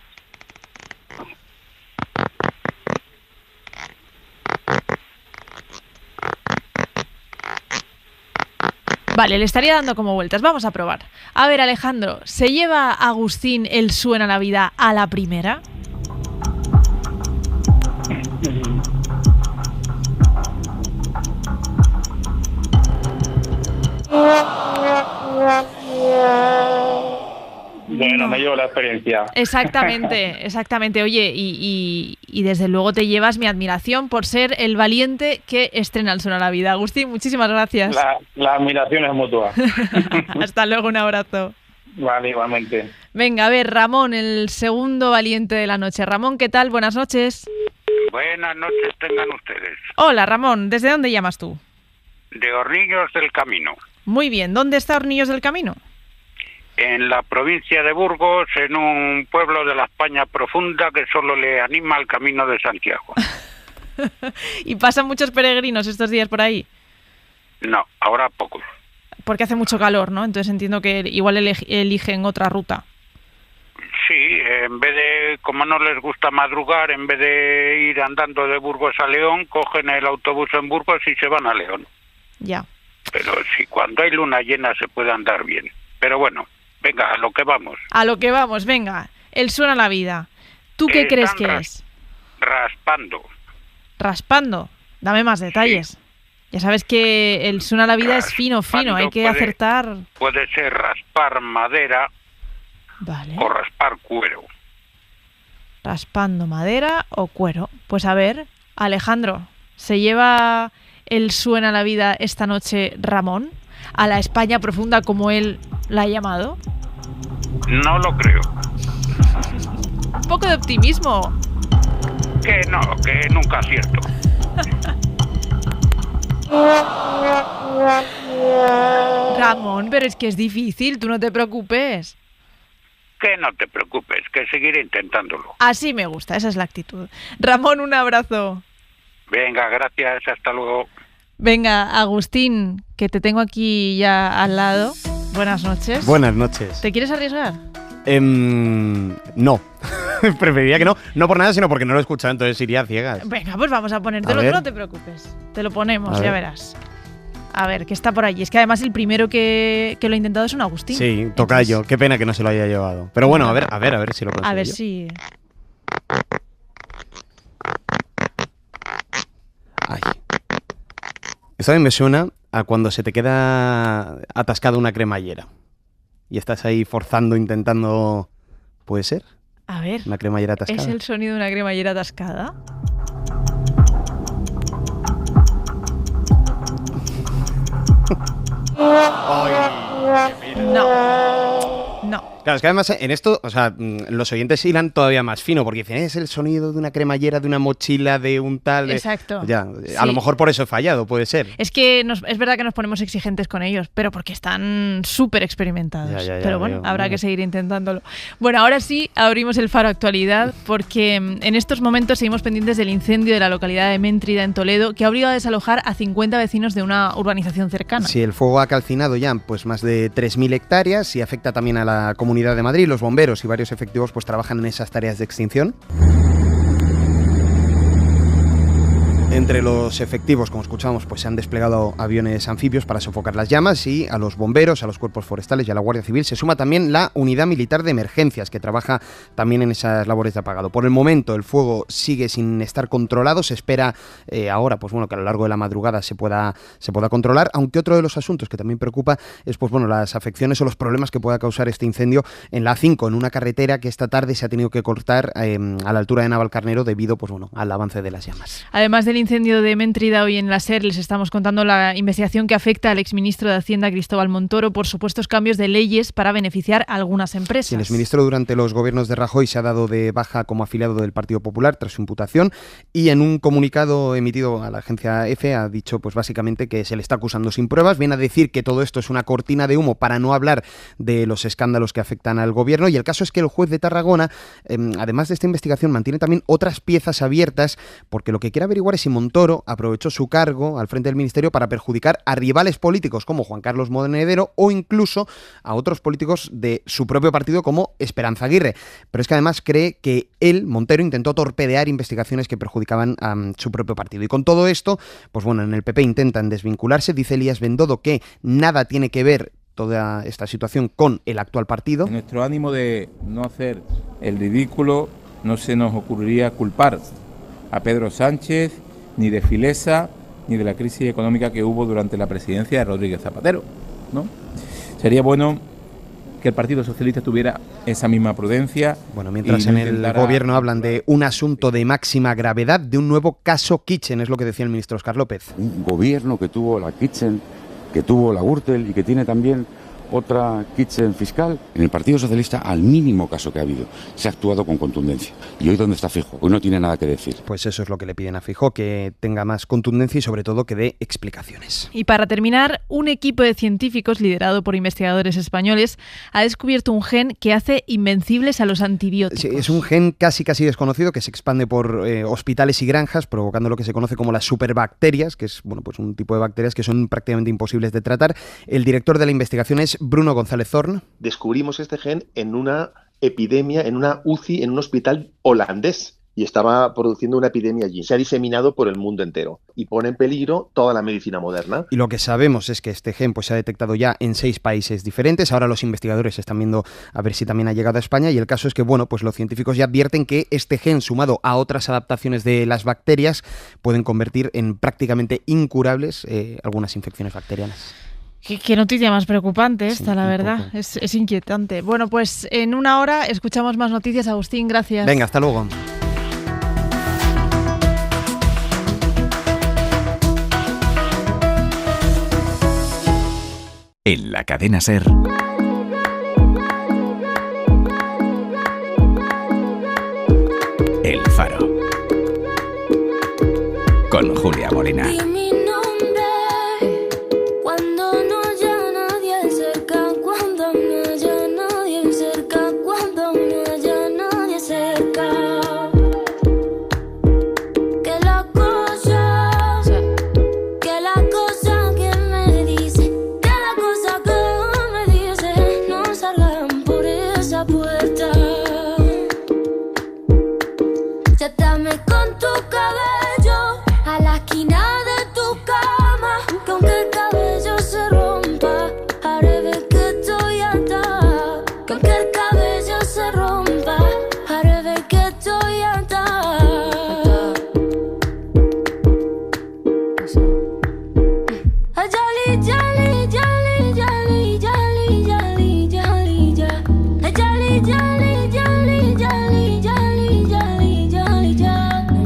Vale, le estaría dando como vueltas. Vamos a probar. A ver, Alejandro, ¿se lleva Agustín el Suena la Vida a la primera? Bueno, me llevo la experiencia. Exactamente, exactamente. Oye, y desde luego te llevas mi admiración por ser el valiente que estrena el Suena la Vida. Agustín, muchísimas gracias. La admiración es mutua. Hasta luego, un abrazo. Vale, igualmente. Venga, a ver, Ramón, el segundo valiente de la noche. Ramón, ¿qué tal? Buenas noches. Buenas noches tengan ustedes. Hola, Ramón, ¿desde dónde llamas tú? De Hornillos del Camino, Muy bien, ¿dónde está Hornillos del Camino? en la provincia de Burgos, en un pueblo de la España profunda que solo le anima al Camino de Santiago. ¿Y pasan muchos peregrinos estos días por ahí? No, ahora pocos. Porque hace mucho calor, ¿no? Entonces entiendo que igual eligen otra ruta. Sí, en vez de, como no les gusta madrugar, en vez de ir andando de Burgos a León, cogen el autobús en Burgos y se van a León. Ya. Pero si cuando hay luna llena se puede andar bien. Pero bueno, venga, a lo que vamos. A lo que vamos, venga. El Suena la Vida. ¿Tú qué crees que es? Raspando. Raspando. Dame más detalles. Ya sabes que el Suena la Vida es fino, hay que acertar. Puede ser raspar madera Vale. o raspar cuero. Raspando madera o cuero. Pues a ver, Alejandro, ¿se lleva el Suena la Vida esta noche Ramón a la España profunda como él la ha llamado? No lo creo. Un poco de optimismo. Que no, que nunca acierto. Ramón, pero es que es difícil, tú no te preocupes. Que no te preocupes, que seguiré intentándolo. Así me gusta, esa es la actitud. Ramón, un abrazo. Venga, gracias, hasta luego. Venga, Agustín, que te tengo aquí ya al lado. Buenas noches. Buenas noches. ¿Te quieres arriesgar? No. Preferiría que no. No por nada, sino porque no lo he escuchado, entonces iría a ciegas. Venga, pues vamos a ponértelo, A ver. no te preocupes. Te lo ponemos, A ya ver. verás. A ver, que está por allí. Es que además el primero que lo ha intentado es un Agustín. Sí, tocayo. Qué pena que no se lo haya llevado. Pero bueno, a ver si lo consigo. A ver yo. si... Esto a mí me suena a cuando se te queda atascada una cremallera. Y estás ahí forzando, intentando... ¿Puede ser? A ver. Una cremallera atascada. ¿Es el sonido de una cremallera atascada? No. Claro, es que además en esto, o sea, los oyentes hilan todavía más fino, porque dicen, es el sonido de una cremallera, de una mochila, de un tal... de-". Exacto. Ya, Sí. a lo mejor por eso he fallado, puede ser. Es que es verdad que nos ponemos exigentes con ellos, pero porque están súper experimentados. Ya, Pero bueno, veo, habrá vale. que seguir intentándolo. Bueno, ahora sí abrimos el Faro Actualidad, porque en estos momentos seguimos pendientes del incendio de la localidad de Méntrida, en Toledo, que ha obligado a desalojar a 50 vecinos de una urbanización cercana. Sí, el fuego ha calcinado ya pues más de 3.000 hectáreas y afecta también a la Comunidad de Madrid. Los bomberos y varios efectivos pues trabajan en esas tareas de extinción. Entre los efectivos, como escuchamos, pues se han desplegado aviones anfibios para sofocar las llamas, y a los bomberos, a los cuerpos forestales y a la Guardia Civil se suma también la Unidad Militar de Emergencias, que trabaja también en esas labores de apagado. Por el momento el fuego sigue sin estar controlado, se espera ahora pues bueno, que a lo largo de la madrugada se pueda controlar, aunque otro de los asuntos que también preocupa es pues bueno, las afecciones o los problemas que pueda causar este incendio en la A5, en una carretera que esta tarde se ha tenido que cortar a la altura de Navalcarnero debido pues bueno, al avance de las llamas. Además del incendio incendio de Méntrida, hoy en la SER les estamos contando la investigación que afecta al exministro de Hacienda, Cristóbal Montoro, por supuestos cambios de leyes para beneficiar a algunas empresas. Sí, el exministro durante los gobiernos de Rajoy se ha dado de baja como afiliado del Partido Popular tras su imputación, y en un comunicado emitido a la agencia EFE ha dicho pues básicamente que se le está acusando sin pruebas. Viene a decir que todo esto es una cortina de humo para no hablar de los escándalos que afectan al gobierno, y el caso es que el juez de Tarragona, además de esta investigación, mantiene también otras piezas abiertas, porque lo que quiere averiguar es si Montoro aprovechó su cargo al frente del ministerio para perjudicar a rivales políticos como Juan Carlos Monedero o incluso a otros políticos de su propio partido como Esperanza Aguirre. Pero es que además cree que él, Montero, intentó torpedear investigaciones que perjudicaban a su propio partido. Y con todo esto, pues bueno, en el PP intentan desvincularse. Dice Elías Bendodo que nada tiene que ver toda esta situación con el actual partido. En nuestro ánimo de no hacer el ridículo, no se nos ocurriría culpar a Pedro Sánchez ni de Filesa ni de la crisis económica que hubo durante la presidencia de Rodríguez Zapatero, ¿no? Sería bueno que el Partido Socialista tuviera esa misma prudencia. Bueno, mientras en el gobierno hablan de un asunto de máxima gravedad, de un nuevo caso Kitchen, es lo que decía el ministro Óscar López. Un gobierno que tuvo la Kitchen, que tuvo la Gürtel y que tiene también otra Kitchen fiscal. En el Partido Socialista, al mínimo caso que ha habido, se ha actuado con contundencia. ¿Y hoy dónde está Feijóo? Hoy no tiene nada que decir. Pues eso es lo que le piden a Feijóo, que tenga más contundencia y sobre todo que dé explicaciones. Y para terminar, un equipo de científicos liderado por investigadores españoles ha descubierto un gen que hace invencibles a los antibióticos. Sí, es un gen casi desconocido que se expande por hospitales y granjas, provocando lo que se conoce como las superbacterias, que es pues un tipo de bacterias que son prácticamente imposibles de tratar. El director de la investigación es Bruno González Zorn. Descubrimos este gen en una epidemia, en una UCI, en un hospital holandés, y estaba produciendo una epidemia allí. Se ha diseminado por el mundo entero y pone en peligro toda la medicina moderna. Y lo que sabemos es que este gen se ha detectado ya en 6 países diferentes. Ahora los investigadores están viendo a ver si también ha llegado a España, y el caso es que pues los científicos ya advierten que este gen, sumado a otras adaptaciones de las bacterias, pueden convertir en prácticamente incurables algunas infecciones bacterianas. Qué noticia más preocupante esta, la verdad. Es inquietante. Bueno, pues en una hora escuchamos más noticias. Agustín, gracias. Venga, hasta luego. En la cadena SER. El Faro. Con Julia Molina.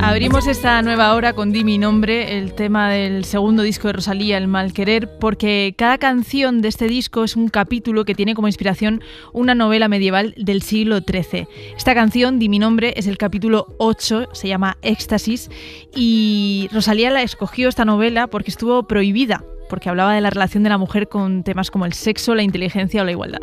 Abrimos esta nueva hora con Di mi nombre, el tema del segundo disco de Rosalía, El mal querer, porque cada canción de este disco es un capítulo que tiene como inspiración una novela medieval del siglo XIII. Esta canción, Di mi nombre, es el capítulo 8, se llama Éxtasis, y Rosalía la escogió esta novela porque estuvo prohibida, porque hablaba de la relación de la mujer con temas como el sexo, la inteligencia o la igualdad.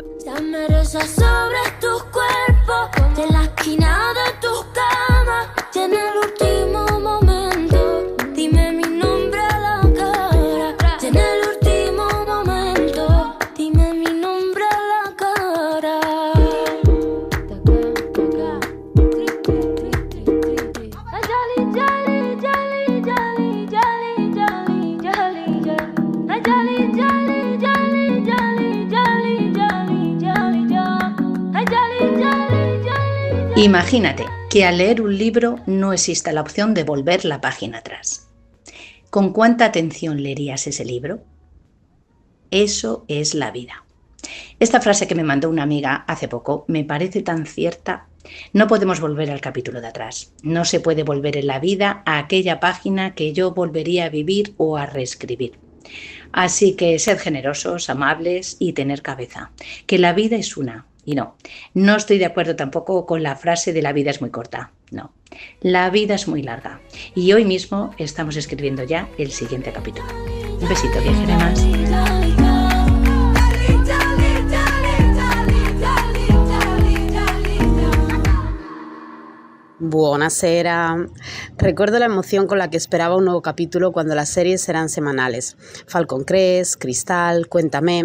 Sobre tus cuerpos, de la esquina de tus camas, y en el último momento, dime mi nombre a la cara. Y en el último momento, dime mi nombre a la cara. Imagínate que al leer un libro no exista la opción de volver la página atrás. ¿Con cuánta atención leerías ese libro? Eso es la vida. Esta frase que me mandó una amiga hace poco me parece tan cierta. No podemos volver al capítulo de atrás. No se puede volver en la vida a aquella página que yo volvería a vivir o a reescribir. Así que sed generosos, amables y tener cabeza. Que la vida es una. Y no estoy de acuerdo tampoco con la frase de la vida es muy corta. No, la vida es muy larga. Y hoy mismo estamos escribiendo ya el siguiente capítulo. Un besito, viajeras. Buonasera. Recuerdo la emoción con la que esperaba un nuevo capítulo cuando las series eran semanales. Falcon Crest, Cristal, Cuéntame.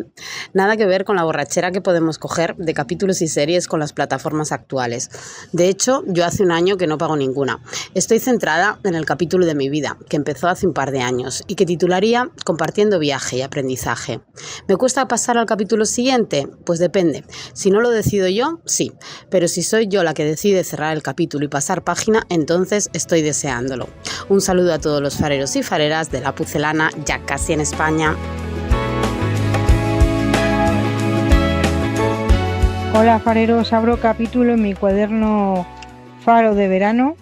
Nada que ver con la borrachera que podemos coger de capítulos y series con las plataformas actuales. De hecho, yo hace un año que no pago ninguna. Estoy centrada en el capítulo de mi vida, que empezó hace un par de años y que titularía Compartiendo viaje y aprendizaje. ¿Me cuesta pasar al capítulo siguiente? Pues depende. Si no lo decido yo, sí. Pero si soy yo la que decide cerrar el capítulo y pasar página, entonces estoy deseándolo. Un saludo a todos los fareros y fareras de La Pucelana, ya casi en España. Hola fareros, abro capítulo en mi cuaderno Faro de verano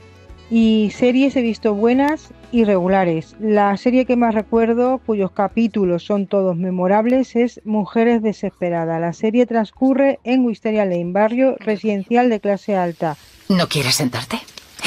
y series he visto buenas y regulares. La serie que más recuerdo, cuyos capítulos son todos memorables, es Mujeres Desesperadas. La serie transcurre en Wisteria Lane, barrio residencial de clase alta. ¿No quieres sentarte?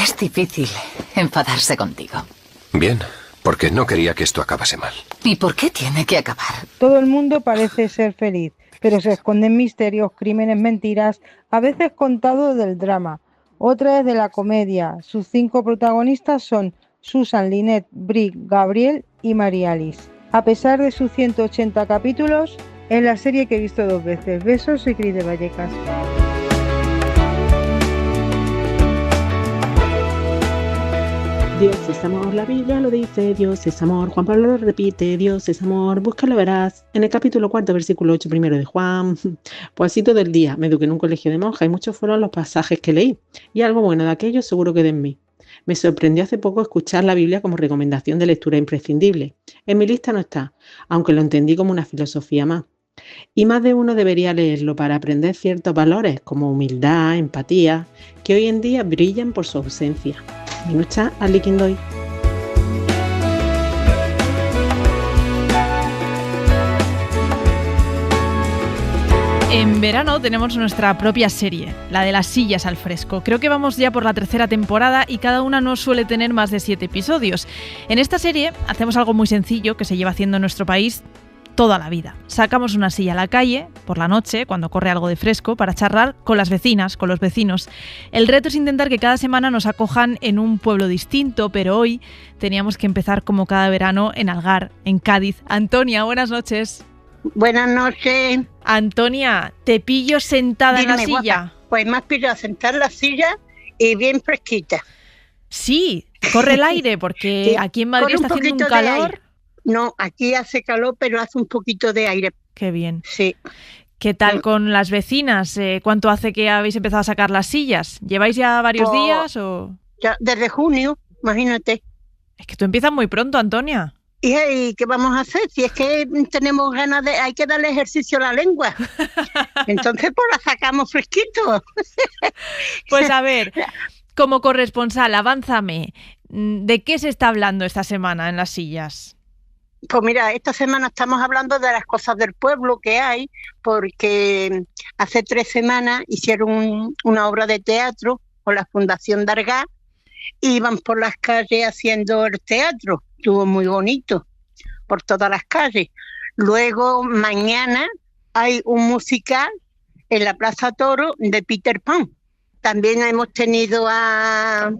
Es difícil enfadarse contigo. Bien, porque no quería que esto acabase mal. ¿Y por qué tiene que acabar? Todo el mundo parece ser feliz, pero se esconden misterios, crímenes, mentiras, a veces contados del drama, otras de la comedia. Sus 5 protagonistas son Susan, Lynette, Brick, Gabriel y María Alice. A pesar de sus 180 capítulos, es la serie que he visto 2 veces. Besos y Cris de Vallecas. Dios es amor, la Biblia lo dice, Dios es amor, Juan Pablo lo repite, Dios es amor, búscalo verás. En el capítulo 4, versículo 8 primero de Juan. Pues así todo el día, me eduqué en un colegio de monjas y muchos fueron los pasajes que leí. Y algo bueno de aquello seguro que de en mí. Me sorprendió hace poco escuchar la Biblia como recomendación de lectura imprescindible. En mi lista no está, aunque lo entendí como una filosofía más. Y más de uno debería leerlo para aprender ciertos valores como humildad, empatía, que hoy en día brillan por su ausencia. Minucha Ali Kindoy. En verano tenemos nuestra propia serie, la de las sillas al fresco. Creo que vamos ya por la 3ª temporada y cada una no suele tener más de 7 episodios. En esta serie hacemos algo muy sencillo que se lleva haciendo en nuestro país toda la vida. Sacamos una silla a la calle, por la noche, cuando corre algo de fresco, para charlar con las vecinas, con los vecinos. El reto es intentar que cada semana nos acojan en un pueblo distinto, pero hoy teníamos que empezar como cada verano en Algar, en Cádiz. Antonia, buenas noches. Buenas noches. Antonia, te pillo sentada en la silla. Guapa. Pues me has pillado sentada en la silla y bien fresquita. Sí, corre el aire, porque sí, aquí en Madrid está haciendo un calor. No, aquí hace calor, pero hace un poquito de aire. Qué bien. Sí. ¿Qué tal con las vecinas? ¿Cuánto hace que habéis empezado a sacar las sillas? ¿Lleváis ya varios días o...? Ya, desde junio, imagínate. Es que tú empiezas muy pronto, Antonia. ¿Y qué vamos a hacer? Si es que tenemos ganas de... Hay que darle ejercicio a la lengua. Entonces, pues la sacamos fresquito. Pues a ver, como corresponsal, avánzame. ¿De qué se está hablando esta semana en las sillas? Pues mira, esta semana estamos hablando de las cosas del pueblo que hay, porque hace 3 semanas hicieron una obra de teatro con la Fundación Dargá, iban por las calles haciendo el teatro, estuvo muy bonito, por todas las calles. Luego mañana hay un musical en la Plaza Toro de Peter Pan. También hemos tenido a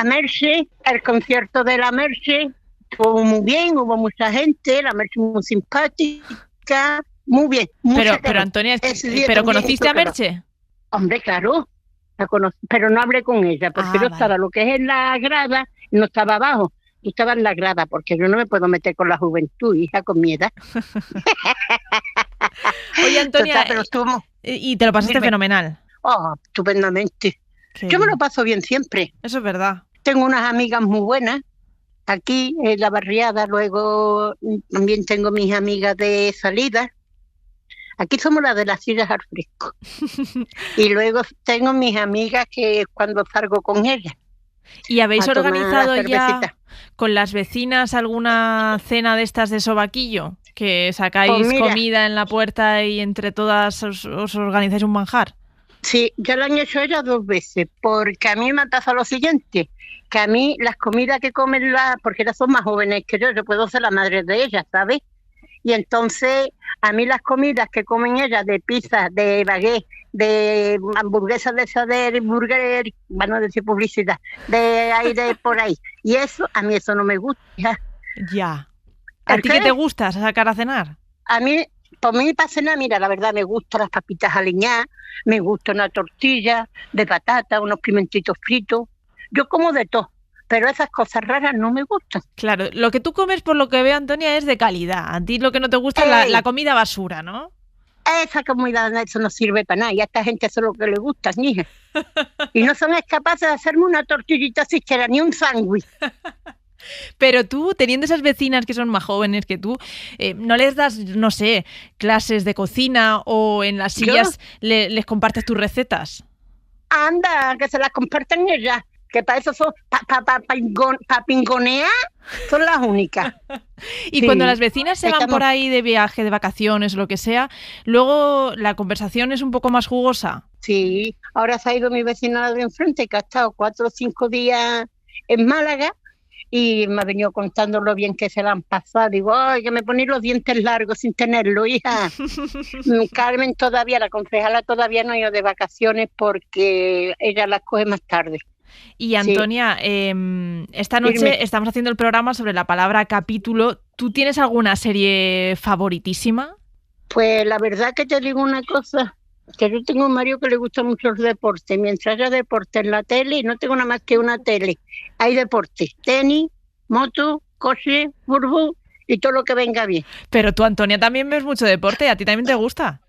Merche, el concierto de la Merche. Estuvo muy bien, hubo mucha gente, la Merche muy simpática, muy bien. Pero Antonia, ¿pero conociste a Merche? Hombre, claro, la pero no hablé con ella, porque yo estaba lo que es en la grada, no estaba abajo, yo estaba en la grada, porque yo no me puedo meter con la juventud, hija, con mi edad. Oye, Antonia, total, pero estuvo... y te lo pasaste fenomenal. Oh, estupendamente. Yo me lo paso bien siempre. Eso es verdad. Tengo unas amigas muy buenas aquí en la barriada, luego también tengo mis amigas de salida, Aquí somos las de las sillas al fresco. Y luego tengo mis amigas que cuando salgo con ellas. ¿Y habéis a tomar organizado la ya cervecita. con las vecinas alguna cena de estas de sobaquillo? Que sacáis Pues mira, comida en la puerta y entre todas os organizáis un manjar. sí, ya lo han hecho ellas 2 veces, porque a mí me ha pasado lo siguiente, que a mí las comidas que comen porque ellas son más jóvenes que yo puedo ser la madre de ellas, ¿sabes? Y entonces a mí las comidas que comen ellas de pizza, de baguette, de hamburguesas de esa de burger, van a decir publicidad, de aire por ahí, y eso, a mí eso no me gusta. Ya. ¿A ti qué te gusta sacar a cenar? A mí, por mí para cenar, mira, la verdad me gustan las papitas aliñadas, me gusta una tortilla de patata, unos pimentitos fritos. Yo como de todo, pero esas cosas raras no me gustan. Claro, lo que tú comes, por lo que veo, Antonia, es de calidad. A ti lo que no te gusta es la comida basura, ¿no? Esa comida, eso no sirve para nada, y a esta gente eso es lo que le gusta, hija. Y no son capaces de hacerme una tortillita siquiera, ni un sándwich. Pero tú, teniendo esas vecinas que son más jóvenes que tú, ¿no les das, no sé, clases de cocina o en las sillas les compartes tus recetas? Anda, que se las compartan ellas, que para eso son, para pingonear, son las únicas. Y Sí. cuando las vecinas se van Estamos- por ahí de viaje, de vacaciones o lo que sea, luego la conversación es un poco más jugosa. Sí, ahora se ha ido mi vecina de enfrente, que ha estado 4 o 5 días en Málaga, y me ha venido contando lo bien que se la han pasado. Digo, ay, que me ponéis los dientes largos sin tenerlo, hija. Carmen todavía, la concejala todavía no ha ido de vacaciones porque ella las coge más tarde. Y Antonia, esta noche Dime. estamos haciendo el programa sobre la palabra capítulo. ¿Tú tienes alguna serie favoritísima? Pues la verdad que te digo una cosa, que yo tengo un marido que le gusta mucho el deporte. Mientras haya deporte en la tele, no tengo nada más que una tele. Hay deporte, tenis, moto, coche, fútbol y todo lo que venga bien. Pero tú, Antonia, también ves mucho deporte. ¿A ti también te gusta?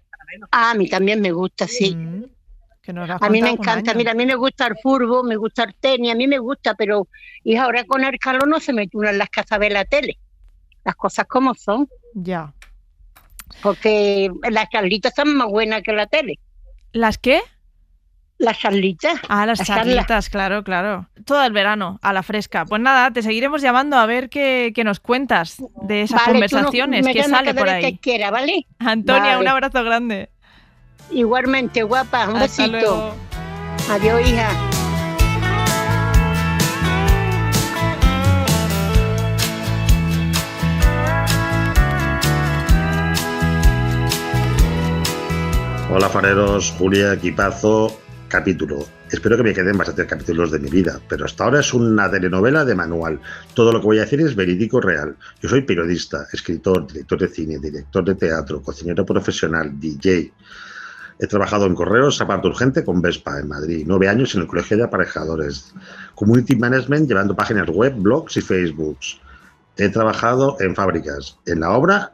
A mí también me gusta, sí. Que nos has A mí me contado algún encanta, año. mira, a mí me gusta el fútbol, me gusta el tenis, a mí me gusta, pero y ahora con el calor no se mete uno en las casas de la tele. Las cosas como son. Ya. Porque las charlitas están más buenas que la tele. ¿Las qué? Las charlitas. Ah, las charlitas, claro, claro. Todo el verano, a la fresca. Pues nada, te seguiremos llamando a ver qué nos cuentas de esas Vale, conversaciones, tú no, me qué llamas sale cada por vez ahí. que quiera, ¿vale? Antonia, Vale. un abrazo grande. Igualmente, guapa, un Hasta besito. luego. Adiós, hija. Hola fareros, Julia, equipazo, capítulo. Espero que me queden bastantes capítulos de mi vida, pero hasta ahora es una telenovela de manual. Todo lo que voy a decir es verídico real. Yo soy periodista, escritor, director de cine, director de teatro, cocinero profesional, DJ. He trabajado en correos, aparte urgente con Vespa en Madrid, 9 años en el colegio de aparejadores. Community management llevando páginas web, blogs y Facebooks. He trabajado en fábricas, en la obra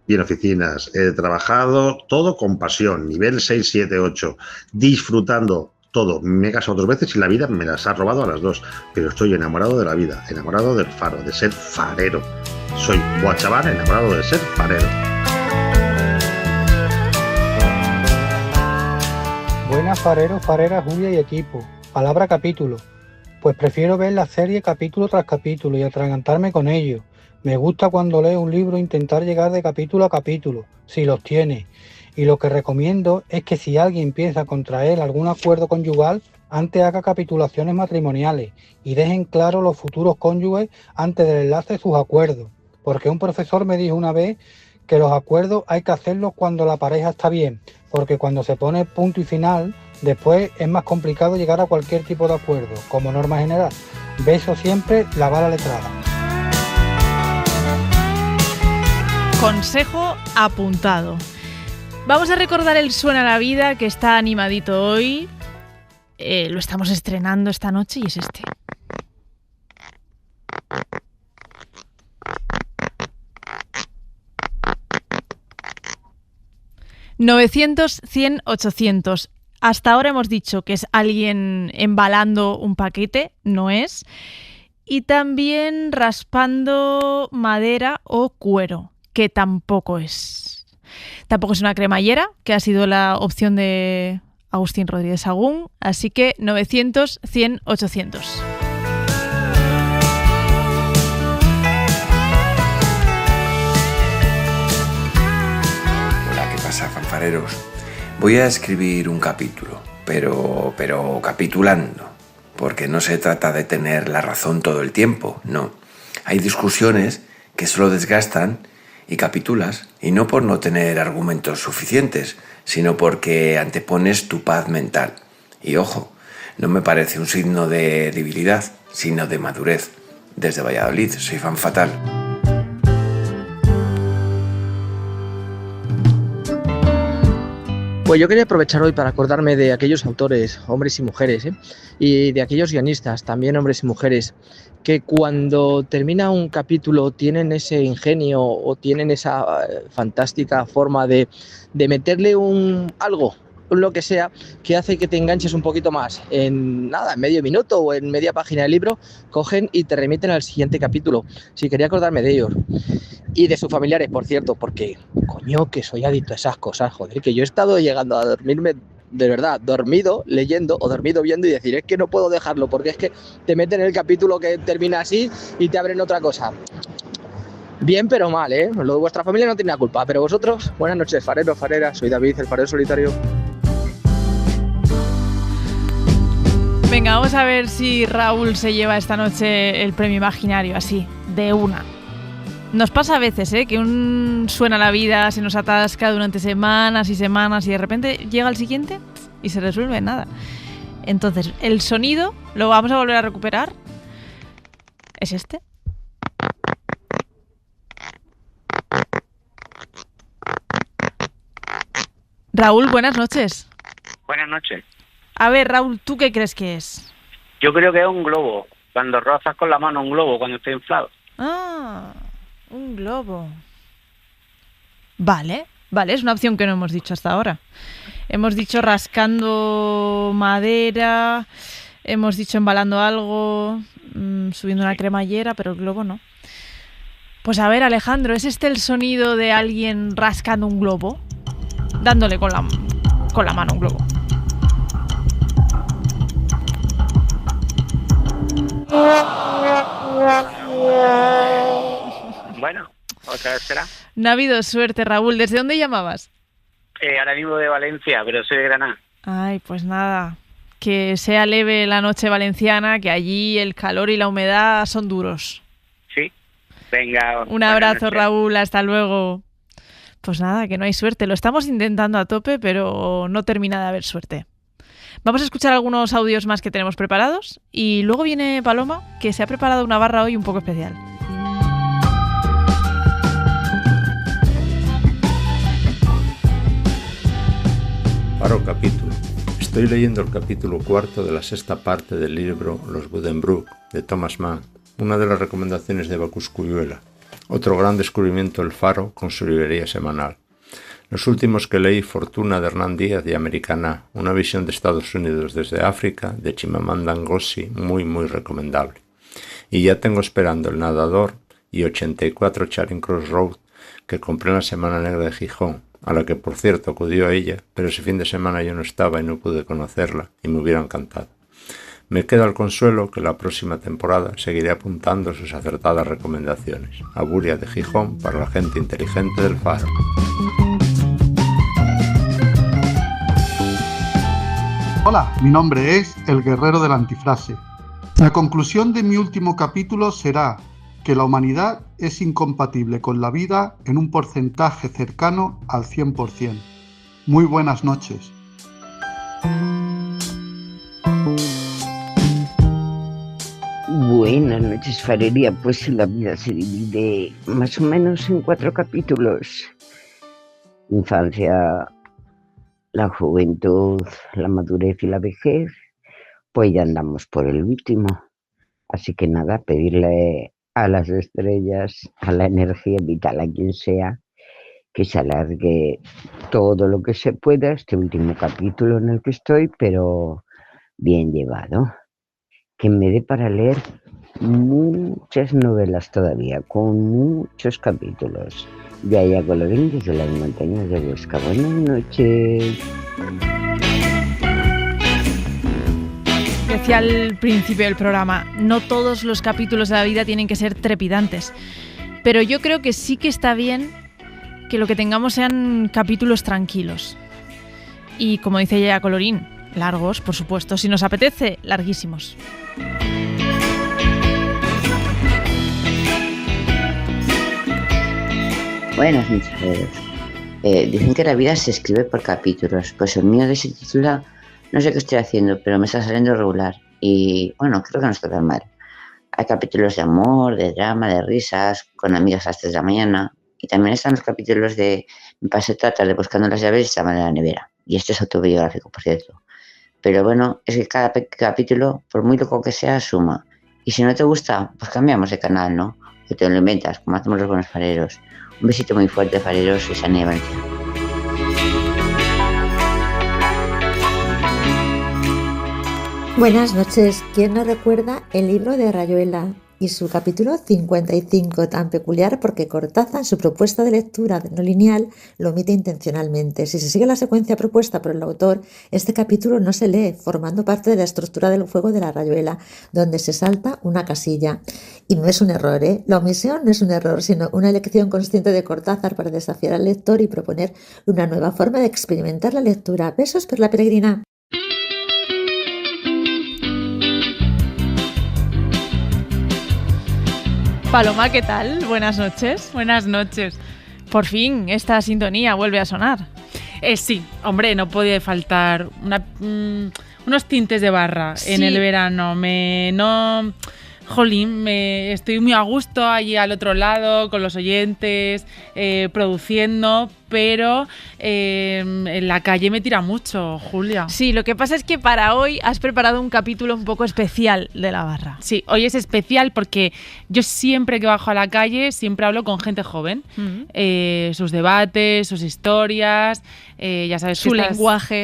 y en oficinas. He trabajado todo con pasión, nivel 6, 7, 8, disfrutando todo. Me he casado 2 veces y la vida me las ha robado a las 2, pero estoy enamorado de la vida, enamorado del faro, de ser farero. Soy guachabán enamorado de ser farero. Buenas fareros, fareras, Julia y equipo. Palabra capítulo. Pues prefiero ver la serie capítulo tras capítulo y atragantarme con ello. Me gusta cuando leo un libro intentar llegar de capítulo a capítulo, si los tiene. Y lo que recomiendo es que si alguien piensa a contraer algún acuerdo conyugal, antes haga capitulaciones matrimoniales y dejen claro los futuros cónyuges antes del enlace de sus acuerdos. Porque un profesor me dijo una vez que los acuerdos hay que hacerlos cuando la pareja está bien, porque cuando se pone punto y final, después es más complicado llegar a cualquier tipo de acuerdo, como norma general. Beso siempre, la bala letrada. Consejo apuntado. Vamos a recordar el Suena la Vida, que está animadito hoy. Lo estamos estrenando esta noche y es este. ...900, 100, 800. Hasta ahora hemos dicho que es alguien embalando un paquete, no es. Y también raspando madera o cuero, que tampoco es. Tampoco es una cremallera, que ha sido la opción de Agustín Rodríguez Sagún, así que 900, 100, 800. Hola, ¿qué pasa, fanfareros? Voy a escribir un capítulo, pero capitulando, porque no se trata de tener la razón todo el tiempo, no. Hay discusiones que solo desgastan y capitulas, y no por no tener argumentos suficientes, sino porque antepones tu paz mental. Y ojo, no me parece un signo de debilidad, sino de madurez. Desde Valladolid, soy fan fatal. Pues yo quería aprovechar hoy para acordarme de aquellos autores, hombres y mujeres, y de aquellos guionistas, también hombres y mujeres, que cuando termina un capítulo tienen ese ingenio o tienen esa fantástica forma de meterle algo, lo que sea, que hace que te enganches un poquito más. En medio minuto o en media página del libro, cogen y te remiten al siguiente capítulo. Sí, quería acordarme de ellos. Y de sus familiares, por cierto, porque, coño, que soy adicto a esas cosas, joder, que yo he estado llegando a dormirme, de verdad, dormido leyendo o dormido viendo y decir, es que no puedo dejarlo, porque es que te meten en el capítulo que termina así y te abren otra cosa. Bien, pero mal, ¿eh? Lo de vuestra familia no tiene la culpa, pero vosotros, buenas noches, fareros, fareras, soy David, el farero solitario. Venga, vamos a ver si Raúl se lleva esta noche el premio imaginario, así, de una. Nos pasa a veces, que suena la vida, se nos atasca durante semanas y semanas y de repente llega el siguiente y se resuelve nada. Entonces, el sonido lo vamos a volver a recuperar. ¿Es este? Raúl, buenas noches. Buenas noches. A ver, Raúl, ¿tú qué crees que es? Yo creo que es un globo. Cuando rozas con la mano un globo, cuando está inflado. Ah, un globo. Vale, es una opción que no hemos dicho hasta ahora. Hemos dicho rascando madera, hemos dicho embalando algo, subiendo una cremallera, pero el globo no. Pues a ver, Alejandro, ¿es este el sonido de alguien rascando un globo? Dándole con la mano un globo. Bueno, otra vez será. No ha habido suerte, Raúl. ¿Desde dónde llamabas? Ahora mismo de Valencia, pero soy de Granada. Ay, pues nada. Que sea leve la noche valenciana, que allí el calor y la humedad son duros. Sí. Venga. Un abrazo, Raúl. Hasta luego. Pues nada, que no hay suerte. Lo estamos intentando a tope, pero no termina de haber suerte. Vamos a escuchar algunos audios más que tenemos preparados y luego viene Paloma, que se ha preparado una barra hoy un poco especial. Paro capítulo. Estoy leyendo el capítulo 4 de la 6ª parte del libro Los Buddenbrook de Thomas Mann, una de las recomendaciones de Eva Cosculluela. Otro gran descubrimiento del Faro con su librería semanal. Los últimos que leí, Fortuna de Hernán Díaz y Americana, una visión de Estados Unidos desde África, de Chimamanda Ngozi, muy recomendable. Y ya tengo esperando El Nadador y 84 Charing Cross Road, que compré en la Semana Negra de Gijón, a la que por cierto acudió a ella, pero ese fin de semana yo no estaba y no pude conocerla, y me hubiera encantado. Me queda el consuelo que la próxima temporada seguiré apuntando sus acertadas recomendaciones. Aburia de Gijón para la gente inteligente del Faro. Hola, mi nombre es El Guerrero de la Antifrase. La conclusión de mi último capítulo será que la humanidad es incompatible con la vida en un porcentaje cercano al 100%. Muy buenas noches. Buenas noches, farería. Pues la vida se divide más o menos en 4 capítulos. Infancia, la juventud, la madurez y la vejez. Pues ya andamos por el último. Así que nada, pedirle a las estrellas, a la energía vital, a quien sea, que se alargue todo lo que se pueda este último capítulo en el que estoy, pero bien llevado. Que me dé para leer muchas novelas todavía, con muchos capítulos. Yaya Colorín desde las montañas de Huesca. Buenas noches. Decía al principio del programa, no todos los capítulos de la vida tienen que ser trepidantes, pero yo creo que sí que está bien que lo que tengamos sean capítulos tranquilos. Y como dice Yaya Colorín, largos, por supuesto, si nos apetece, larguísimos. Buenas noches. Dicen que la vida se escribe por capítulos. Pues el mío se titula No sé qué estoy haciendo, pero me está saliendo regular. Y bueno, creo que no está tan mal. Hay capítulos de amor, de drama, de risas, con amigas a las 3 de la mañana. Y también están los capítulos de me pasé toda tarde buscando las llaves y estaban en la nevera. Y esto es autobiográfico, por cierto. Pero bueno, es que cada capítulo, por muy loco que sea, suma. Y si no te gusta, pues cambiamos de canal, ¿no? Que te lo inventas, como hacemos los buenos fareros. Un besito muy fuerte, fareros, y Sani de Valencia. Buenas noches. ¿Quién no recuerda el libro de Rayuela y su capítulo 55, tan peculiar porque Cortázar en su propuesta de lectura no lineal lo omite intencionalmente? Si se sigue la secuencia propuesta por el autor, este capítulo no se lee, formando parte de la estructura del juego de la Rayuela, donde se salta una casilla. Y no es un error, ¿eh? La omisión no es un error, sino una elección consciente de Cortázar para desafiar al lector y proponer una nueva forma de experimentar la lectura. Besos por la peregrina. Paloma, ¿qué tal? Buenas noches. Buenas noches. Por fin, esta sintonía vuelve a sonar. Sí, hombre, no podía faltar unos tintes de barra en el verano. Estoy muy a gusto allí al otro lado, con los oyentes, produciendo, pero en la calle me tira mucho, Julia. Sí, lo que pasa es que para hoy has preparado un capítulo un poco especial de la barra. Sí, hoy es especial porque yo siempre que bajo a la calle siempre hablo con gente joven. Sus debates, sus historias, ya sabes, su lenguaje,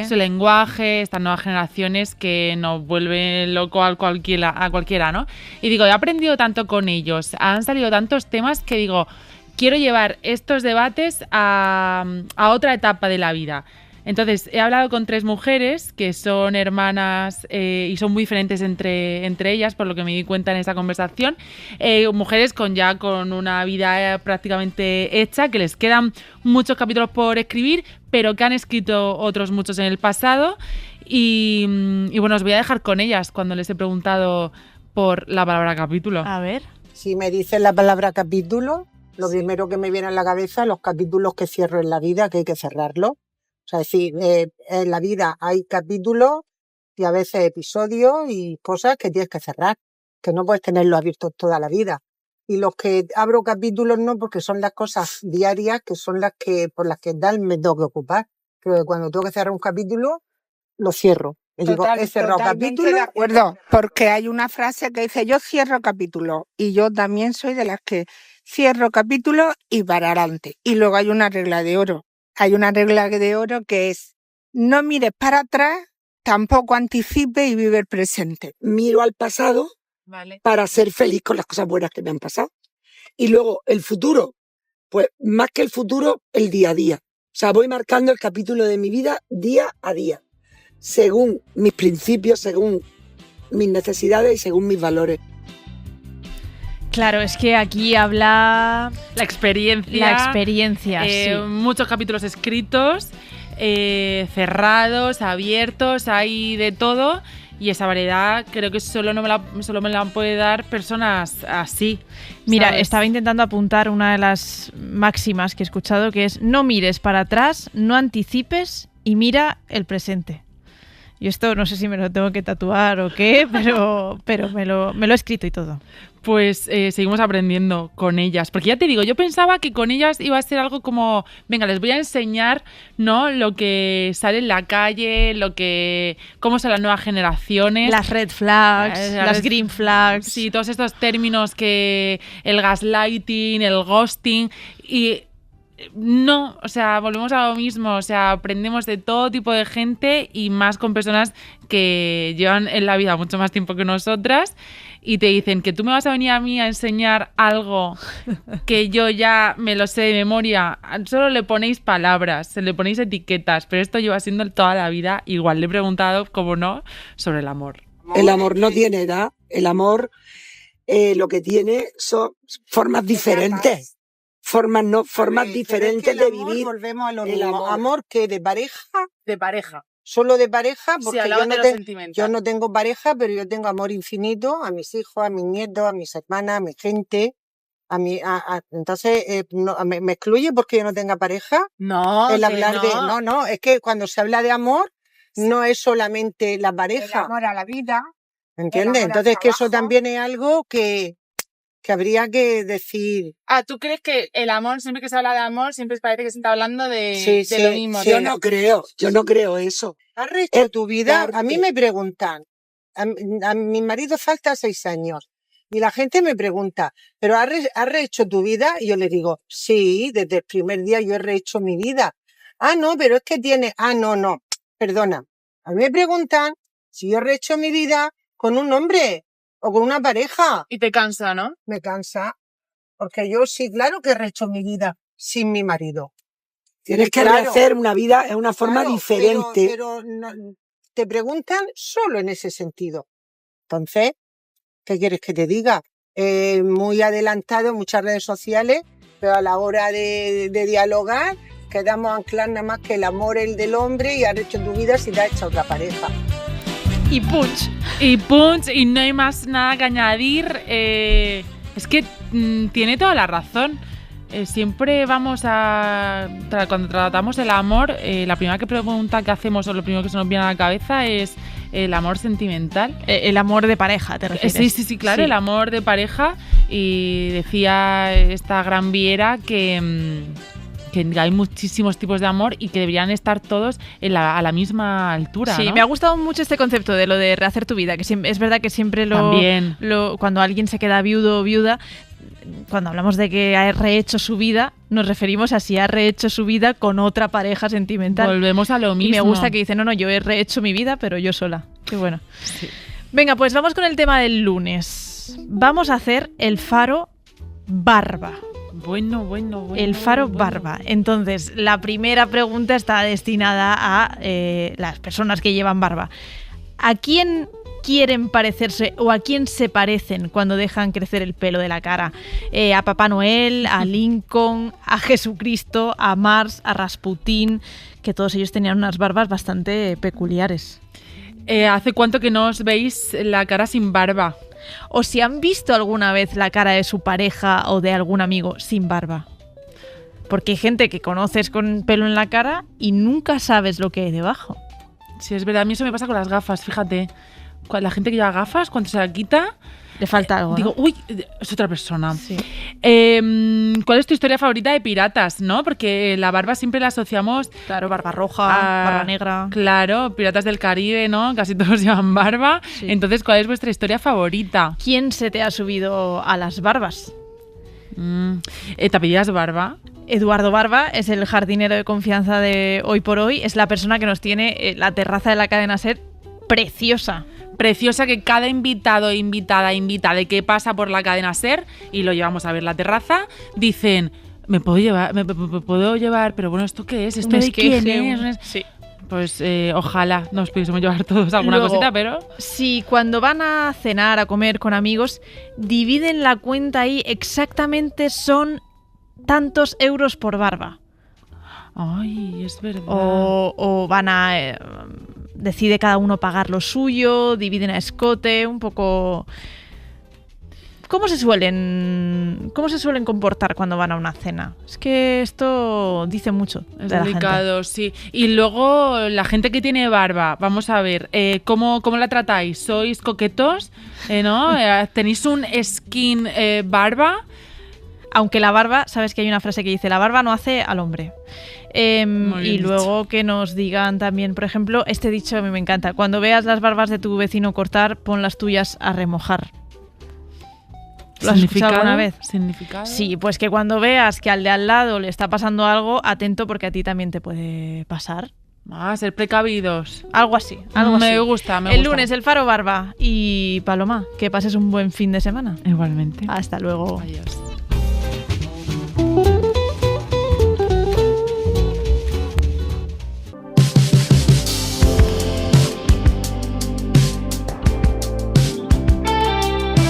estas nuevas generaciones que nos vuelven loco a cualquiera, ¿no? Y digo, he aprendido tanto con ellos, han salido tantos temas que digo, quiero llevar estos debates a otra etapa de la vida. Entonces, he hablado con 3 mujeres que son hermanas y son muy diferentes entre ellas, por lo que me di cuenta en esta conversación. Mujeres con una vida prácticamente hecha, que les quedan muchos capítulos por escribir, pero que han escrito otros muchos en el pasado. Y bueno, os voy a dejar con ellas cuando les he preguntado por la palabra capítulo. A ver. Si me dicen la palabra capítulo, lo primero que me viene a la cabeza, los capítulos que cierro en la vida, que hay que cerrarlos. O sea, es decir, en la vida hay capítulos y a veces episodios y cosas que tienes que cerrar, que no puedes tenerlos abiertos toda la vida. Y los que abro capítulos no, porque son las cosas diarias, que son las que por las que me tengo que ocupar. Pero cuando tengo que cerrar un capítulo, lo cierro. Y digo, he cerrado capítulo. De acuerdo, porque hay una frase que dice, yo cierro capítulo, y yo también soy de las que cierro capítulo y para adelante. Y luego hay una regla de oro. Hay una regla de oro que es, no mires para atrás, tampoco anticipes y vive el presente. Miro al pasado para ser feliz con las cosas buenas que me han pasado. Y luego el futuro, pues más que el futuro, el día a día. O sea, voy marcando el capítulo de mi vida día a día, según mis principios, según mis necesidades y según mis valores. Claro, es que aquí habla la experiencia, sí. Muchos capítulos escritos, cerrados, abiertos, hay de todo. Y esa variedad creo que solo me la puede dar personas así. Mira, ¿sabes? Estaba intentando apuntar una de las máximas que he escuchado, que es no mires para atrás, no anticipes y mira el presente. Y esto no sé si me lo tengo que tatuar o qué, pero me lo he escrito y todo. Pues seguimos aprendiendo con ellas. Porque ya te digo, yo pensaba que con ellas iba a ser algo como, venga, les voy a enseñar, ¿no? Lo que sale en la calle, cómo son las nuevas generaciones. Las red flags, las green flags. Sí, todos estos términos el gaslighting, el ghosting. Y No, o sea, volvemos a lo mismo, o sea, aprendemos de todo tipo de gente y más con personas que llevan en la vida mucho más tiempo que nosotras y te dicen que tú me vas a venir a mí a enseñar algo que yo ya me lo sé de memoria. Solo le ponéis palabras, le ponéis etiquetas, pero esto lleva siendo toda la vida. Igual le he preguntado, como no, sobre el amor. El amor no tiene edad, el amor lo que tiene son formas diferentes. Formas diferentes de vivir. Volvemos a lo el mismo. Amor que de pareja. De pareja. Solo de pareja, Sí, porque hablamos de lo sentimental. yo no tengo pareja, pero yo tengo amor infinito a mis hijos, a mis nietos, a mis hermanas, a mi gente. Entonces, ¿me excluye porque yo no tenga pareja? No, El que hablar no. no, es que cuando se habla de amor, no es solamente la pareja. El amor a la vida. ¿Entiendes? el amor al Entonces, que eso trabajo. también es algo que habría que decir. Ah, ¿tú crees que el amor, siempre que se habla de amor, siempre parece que se está hablando de lo mismo? Yo no creo eso. ¿Has rehecho tu vida? A mí me preguntan, a mi marido falta 6 años, y la gente me pregunta, ¿pero has rehecho tu vida? Y yo le digo, sí, desde el primer día yo he rehecho mi vida. Ah, no, pero es que no, perdona. A mí me preguntan si yo he rehecho mi vida con un hombre o con una pareja. Y te cansa, ¿no? Me cansa, porque yo sí, claro que he rehecho mi vida sin mi marido. Tienes que rehacer una vida en una forma diferente. Pero no, te preguntan solo en ese sentido. Entonces, ¿qué quieres que te diga? Muy adelantado en muchas redes sociales, pero a la hora de dialogar, quedamos anclados nada más que el amor el del hombre y has hecho tu vida si te has hecho otra pareja. Y punch. Y no hay más nada que añadir. Es que tiene toda la razón. Siempre vamos cuando tratamos el amor, la primera pregunta que hacemos o lo primero que se nos viene a la cabeza es el amor sentimental. El amor de pareja, ¿te refieres? Sí, claro, el amor de pareja. Y decía esta gran viera que hay muchísimos tipos de amor y que deberían estar todos a la misma altura. Sí, ¿no? me ha gustado mucho este concepto de lo de rehacer tu vida, que es verdad que siempre cuando alguien se queda viudo o viuda, cuando hablamos de que ha rehecho su vida, nos referimos a si ha rehecho su vida con otra pareja sentimental. Volvemos a lo mismo. Y me gusta que dice, no, yo he rehecho mi vida, pero yo sola. Qué bueno. Sí. Venga, pues vamos con el tema del lunes. Vamos a hacer el faro barba. Bueno. El faro barba. Entonces, la primera pregunta está destinada a las personas que llevan barba. ¿A quién quieren parecerse o a quién se parecen cuando dejan crecer el pelo de la cara? ¿A Papá Noel, a Lincoln, a Jesucristo, a Mars, a Rasputín? Que todos ellos tenían unas barbas bastante peculiares. ¿Hace cuánto que no os veis la cara sin barba? ¿O si han visto alguna vez la cara de su pareja o de algún amigo sin barba? Porque hay gente que conoces con pelo en la cara y nunca sabes lo que hay debajo. Sí, es verdad. A mí eso me pasa con las gafas, fíjate. La gente que lleva gafas, cuando se la quita, le falta algo, digo, ¿no? Uy, es otra persona. Sí. ¿Cuál es tu historia favorita de piratas, no? Porque la barba siempre la asociamos... Claro, barba roja, barba negra. Claro, Piratas del Caribe, ¿no? Casi todos llevan barba. Sí. Entonces, ¿cuál es vuestra historia favorita? ¿Quién se te ha subido a las barbas? ¿Te apellidas Barba? Eduardo Barba es el jardinero de confianza de Hoy por Hoy. Es la persona que nos tiene la terraza de la cadena SER preciosa. Preciosa, que cada invitado, invitada que pasa por la cadena SER y lo llevamos a ver la terraza, dicen, ¿me puedo llevar? Pero bueno, ¿esto qué es? ¿Esto de quién es? Sí. Pues ojalá nos pudiésemos llevar todos alguna cosita, pero... Sí, cuando van a cenar, a comer con amigos, dividen la cuenta ahí, exactamente son tantos euros por barba. Ay, es verdad. O van a... decide cada uno pagar lo suyo, dividen a escote, un poco... ¿Cómo se suelen comportar cuando van a una cena? Es que esto dice mucho de la delicado, gente. Sí. Y luego la gente que tiene barba, vamos a ver, ¿cómo la tratáis? ¿Sois coquetos? ¿No? ¿Tenéis un skin barba? Aunque la barba, sabes que hay una frase que dice, la barba no hace al hombre. Y luego que nos digan también, por ejemplo, este dicho a mí me encanta, cuando veas las barbas de tu vecino cortar, pon las tuyas a remojar. ¿Lo has escuchado alguna vez? ¿Significado? Sí, pues que cuando veas que al de al lado le está pasando algo, atento porque a ti también te puede pasar. Ser precavidos. Algo así. Me gusta. El lunes, el Faro Barba. Y Paloma, que pases un buen fin de semana. Igualmente. Hasta luego. Adiós.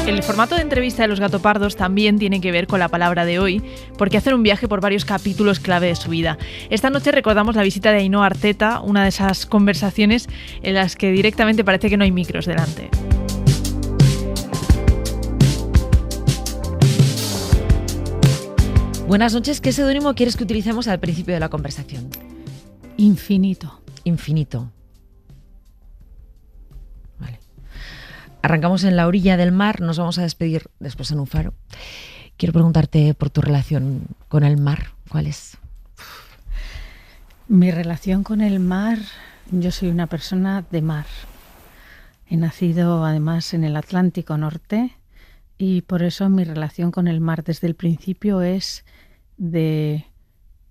El formato de entrevista de Los Gatopardos también tiene que ver con la palabra de hoy, porque hacen un viaje por varios capítulos clave de su vida. Esta noche recordamos la visita de Ainhoa Arteta, una de esas conversaciones en las que directamente parece que no hay micros delante. Buenas noches. ¿Qué seudónimo quieres que utilicemos al principio de la conversación? Infinito. Infinito. Arrancamos en la orilla del mar, nos vamos a despedir después en un faro. Quiero preguntarte por tu relación con el mar. ¿Cuál es? Mi relación con el mar, yo soy una persona de mar. He nacido además en el Atlántico Norte y por eso mi relación con el mar desde el principio es de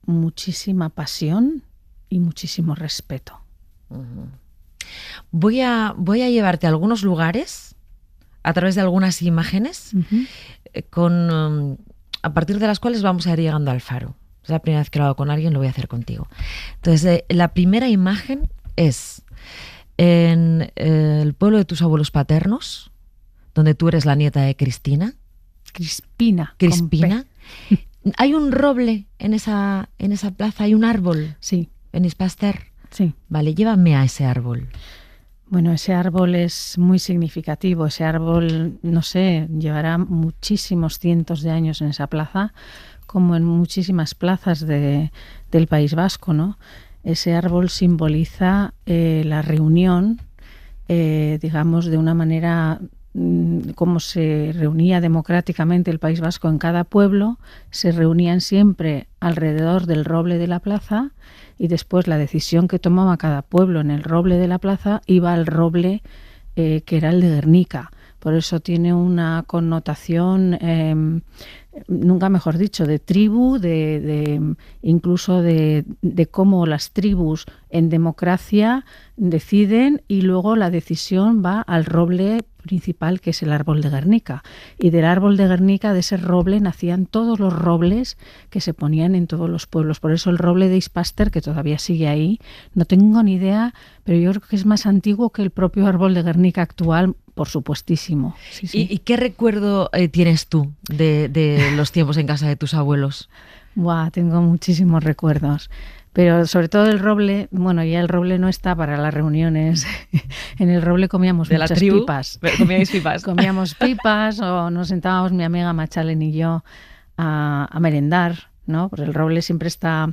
muchísima pasión y muchísimo respeto. Uh-huh. Voy a llevarte a algunos lugares a través de algunas imágenes a partir de las cuales vamos a ir llegando al faro. Es la primera vez que lo hago con alguien, lo voy a hacer contigo. Entonces, la primera imagen es en el pueblo de tus abuelos paternos, donde tú eres la nieta de Crispina. Crispina. Hay un roble en esa plaza, hay un árbol. Sí. En Ispaster. Sí. Vale, llévame a ese árbol. Bueno, ese árbol es muy significativo. Ese árbol, no sé, llevará muchísimos cientos de años en esa plaza, como en muchísimas plazas del País Vasco, ¿no? Ese árbol simboliza la reunión, digamos, de una manera como se reunía democráticamente el País Vasco en cada pueblo, se reunían siempre alrededor del roble de la plaza y después la decisión que tomaba cada pueblo en el roble de la plaza iba al roble que era el de Guernica. Por eso tiene una connotación, nunca mejor dicho, de tribu, incluso de cómo las tribus en democracia deciden y luego la decisión va al roble principal, que es el árbol de Guernica. Y del árbol de Guernica, de ese roble, nacían todos los robles que se ponían en todos los pueblos. Por eso el roble de Ispaster, que todavía sigue ahí, no tengo ni idea, pero yo creo que es más antiguo que el propio árbol de Guernica actual, por supuestísimo. Sí, sí. ¿Y qué recuerdo tienes tú de los tiempos en casa de tus abuelos? Buah, tengo muchísimos recuerdos. Pero sobre todo el roble, bueno, ya el roble no está para las reuniones. En el roble comíamos muchas pipas. ¿Comíais pipas? Comíamos pipas o nos sentábamos mi amiga Machalen y yo a merendar, ¿no? Pues el roble siempre está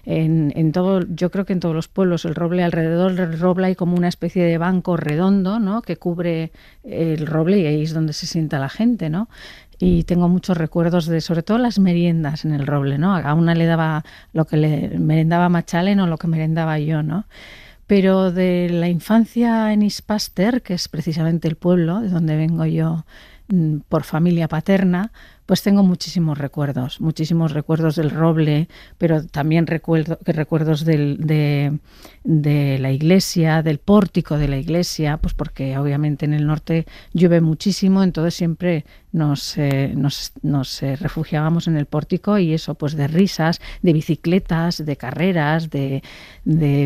en todo, yo creo que en todos los pueblos, el roble, alrededor del roble hay como una especie de banco redondo, ¿no? Que cubre el roble y ahí es donde se sienta la gente, ¿no? Y tengo muchos recuerdos de, sobre todo, las meriendas en el roble, ¿no? A una le daba lo que le merendaba Machalen o lo que merendaba yo, ¿no? Pero de la infancia en Ispaster, que es precisamente el pueblo de donde vengo yo por familia paterna, pues tengo muchísimos recuerdos del roble, pero también recuerdos de la iglesia, del pórtico de la iglesia, pues porque obviamente en el norte llueve muchísimo, entonces siempre nos refugiábamos en el pórtico y eso, pues de risas, de bicicletas, de carreras, de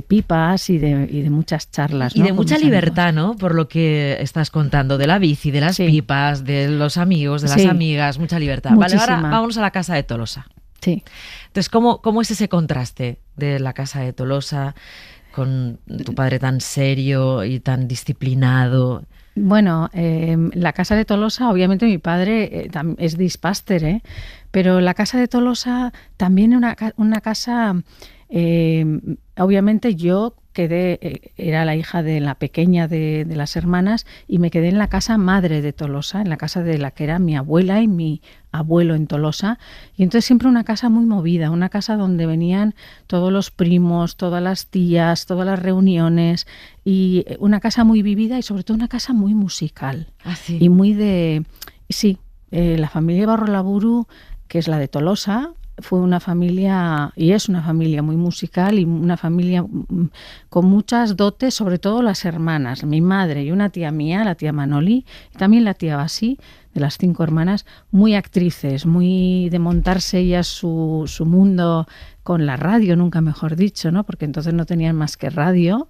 pipas y de muchas charlas, ¿no? Y de mucha libertad, ¿no? Por lo que estás contando, de la bici, de las pipas, de los amigos, de las amigas, mucha libertad. Muchísima. Vale, ahora vámonos a la casa de Tolosa. Sí. Entonces, ¿cómo es ese contraste de la casa de Tolosa con tu padre tan serio y tan disciplinado? Bueno, la casa de Tolosa, obviamente mi padre es de Ispaster, pero la casa de Tolosa también es una casa, obviamente yo era la hija de la pequeña de las hermanas y me quedé en la casa madre de Tolosa, en la casa de la que era mi abuela y mi abuelo en Tolosa, y entonces siempre una casa muy movida, una casa donde venían todos los primos, todas las tías, todas las reuniones, y una casa muy vivida y sobre todo una casa muy musical. ¿Ah, sí? Y muy de... Sí, La familia Barrolaburu, que es la de Tolosa, fue una familia, y es una familia muy musical y una familia con muchas dotes, sobre todo las hermanas, mi madre y una tía mía, la tía Manoli, y también la tía Basi, de las 5 hermanas, muy actrices, muy de montarse ellas su mundo con la radio, nunca mejor dicho, ¿no? Porque entonces no tenían más que radio.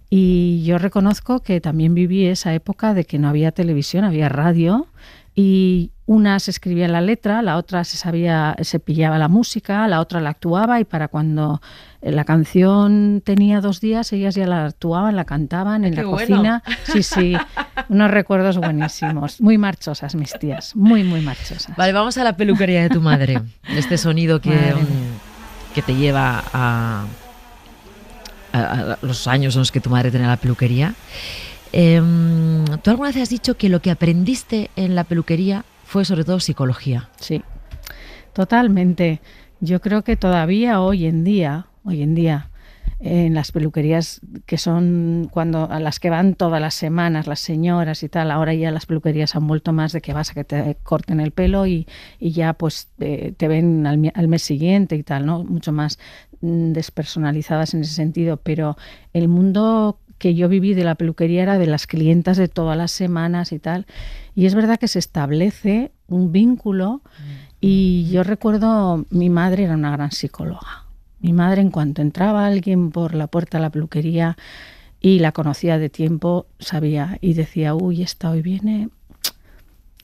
Y yo reconozco que también viví esa época de que no había televisión, había radio, y una se escribía la letra, la otra se pillaba la música, la otra la actuaba, y para cuando la canción tenía 2 días, ellas ya la actuaban, la cantaban en la cocina. Sí, sí, unos recuerdos buenísimos. Muy marchosas mis tías, muy, muy marchosas. Vale, vamos a la peluquería de tu madre. Este sonido que te lleva a los años en los que tu madre tenía la peluquería. Tú alguna vez has dicho que lo que aprendiste en la peluquería fue sobre todo psicología. Sí, totalmente. Yo creo que todavía hoy en día, en las peluquerías que son a las que van todas las semanas las señoras y tal, ahora ya las peluquerías han vuelto más de que vas a que te corten el pelo y ya pues te ven al mes siguiente y tal, ¿no? Mucho más despersonalizadas en ese sentido, pero el mundo que yo viví de la peluquería era de las clientas de todas las semanas y tal, y es verdad que se establece un vínculo. Y yo recuerdo, mi madre era una gran psicóloga. Mi madre, en cuanto entraba alguien por la puerta de la peluquería y la conocía de tiempo, sabía y decía, uy, esta hoy viene.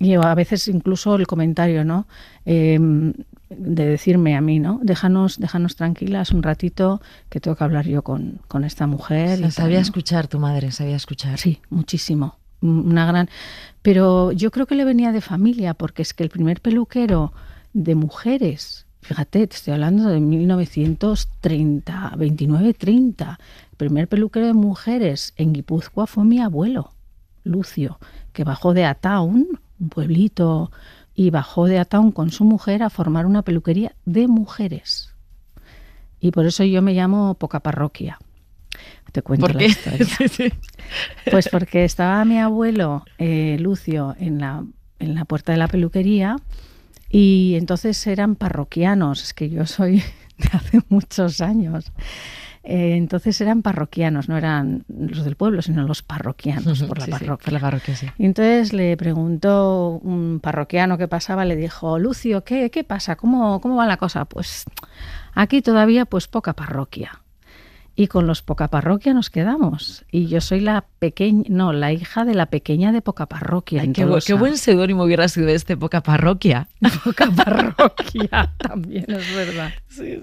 Y a veces incluso el comentario, ¿no? De decirme a mí, ¿no? Déjanos tranquilas un ratito, que tengo que hablar yo con esta mujer. Sí, sabía escuchar tu madre, sabía escuchar. Sí, muchísimo. Una gran... Pero yo creo que le venía de familia, porque es que el primer peluquero de mujeres, fíjate, te estoy hablando de 1930, 29-30, el primer peluquero de mujeres en Guipúzcoa fue mi abuelo, Lucio, que bajó de Ataun, un pueblito, y bajó de Ataun con su mujer a formar una peluquería de mujeres. Y por eso yo me llamo Poca Parroquia. Te cuento la historia. Pues porque estaba mi abuelo, Lucio, en la puerta de la peluquería, y entonces eran parroquianos, es que yo soy de hace muchos años. Entonces eran parroquianos, no eran los del pueblo, sino los parroquianos, por la parroquia. Sí, por la parroquia, sí. Y entonces le preguntó un parroquiano que pasaba, le dijo, Lucio, ¿qué pasa? ¿Cómo va la cosa? Pues aquí todavía pues poca parroquia. Y con los Poca Parroquia nos quedamos. Y yo soy la hija de la pequeña de Poca Parroquia. Ay, qué buen seudónimo hubiera sido este, Poca Parroquia. Poca Parroquia, también es verdad. Sí.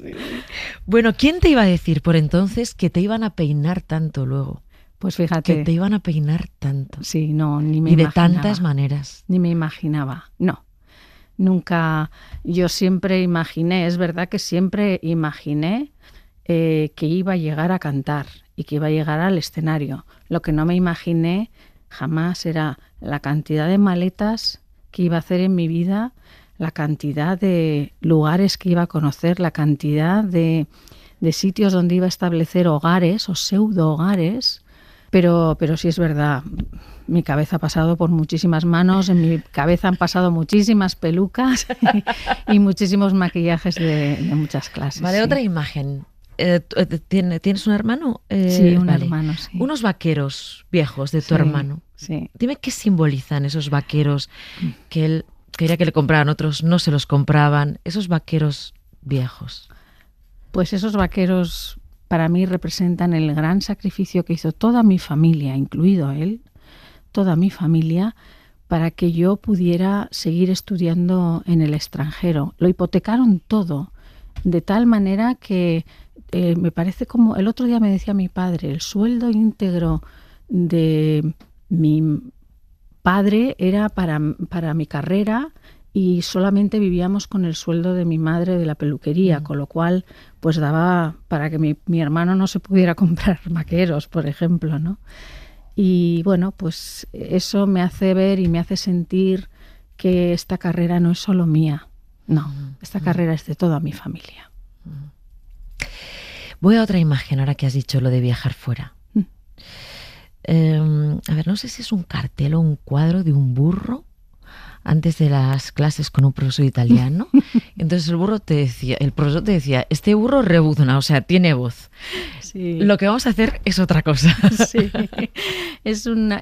Bueno, ¿quién te iba a decir por entonces que te iban a peinar tanto luego? Pues fíjate. Que te iban a peinar tanto. Sí, no, ni me imaginaba. Y de tantas maneras. Ni me imaginaba, no. Nunca, yo siempre imaginé, es verdad que siempre imaginé que iba a llegar a cantar y que iba a llegar al escenario. Lo que no me imaginé jamás era la cantidad de maletas que iba a hacer en mi vida, la cantidad de lugares que iba a conocer, la cantidad de sitios donde iba a establecer hogares o pseudo hogares. Pero sí es verdad, mi cabeza ha pasado por muchísimas manos, en mi cabeza han pasado muchísimas pelucas y muchísimos maquillajes de muchas clases. Vale, sí. Otra imagen. ¿Tienes un hermano? Sí, un hermano, sí. Unos vaqueros viejos de tu hermano. Sí. Dime qué simbolizan esos vaqueros que él quería que le compraran, otros no se los compraban. Esos vaqueros viejos. Pues esos vaqueros para mí representan el gran sacrificio que hizo toda mi familia, incluido él, toda mi familia, para que yo pudiera seguir estudiando en el extranjero. Lo hipotecaron todo, de tal manera que me parece como, el otro día me decía mi padre, el sueldo íntegro de mi padre era para mi carrera y solamente vivíamos con el sueldo de mi madre de la peluquería, con lo cual pues daba para que mi hermano no se pudiera comprar vaqueros, por ejemplo, ¿no? Y bueno, pues eso me hace ver y me hace sentir que esta carrera no es solo mía, no, esta carrera es de toda mi familia. Voy a otra imagen ahora que has dicho lo de viajar fuera. A ver, no sé si es un cartel o un cuadro de un burro antes de las clases con un profesor italiano. Entonces el profesor te decía, este burro rebuzna, o sea, tiene voz. Sí. Lo que vamos a hacer es otra cosa. Sí.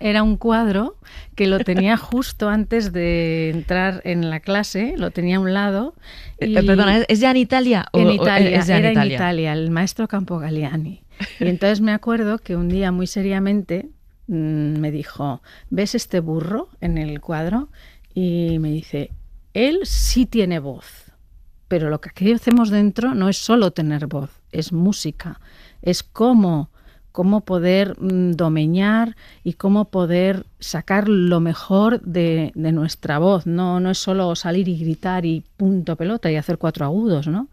Era un cuadro que lo tenía justo antes de entrar en la clase, lo tenía a un lado. Y Perdona, ¿es ya en Italia? En Italia, era en Italia, el maestro Campogalliani. Y entonces me acuerdo que un día muy seriamente me dijo, ¿ves este burro en el cuadro? Y me dice, él sí tiene voz, pero lo que aquí hacemos dentro no es solo tener voz, es música, es cómo poder domeñar y cómo poder sacar lo mejor de nuestra voz. No es solo salir y gritar y punto pelota y hacer 4 agudos, ¿no?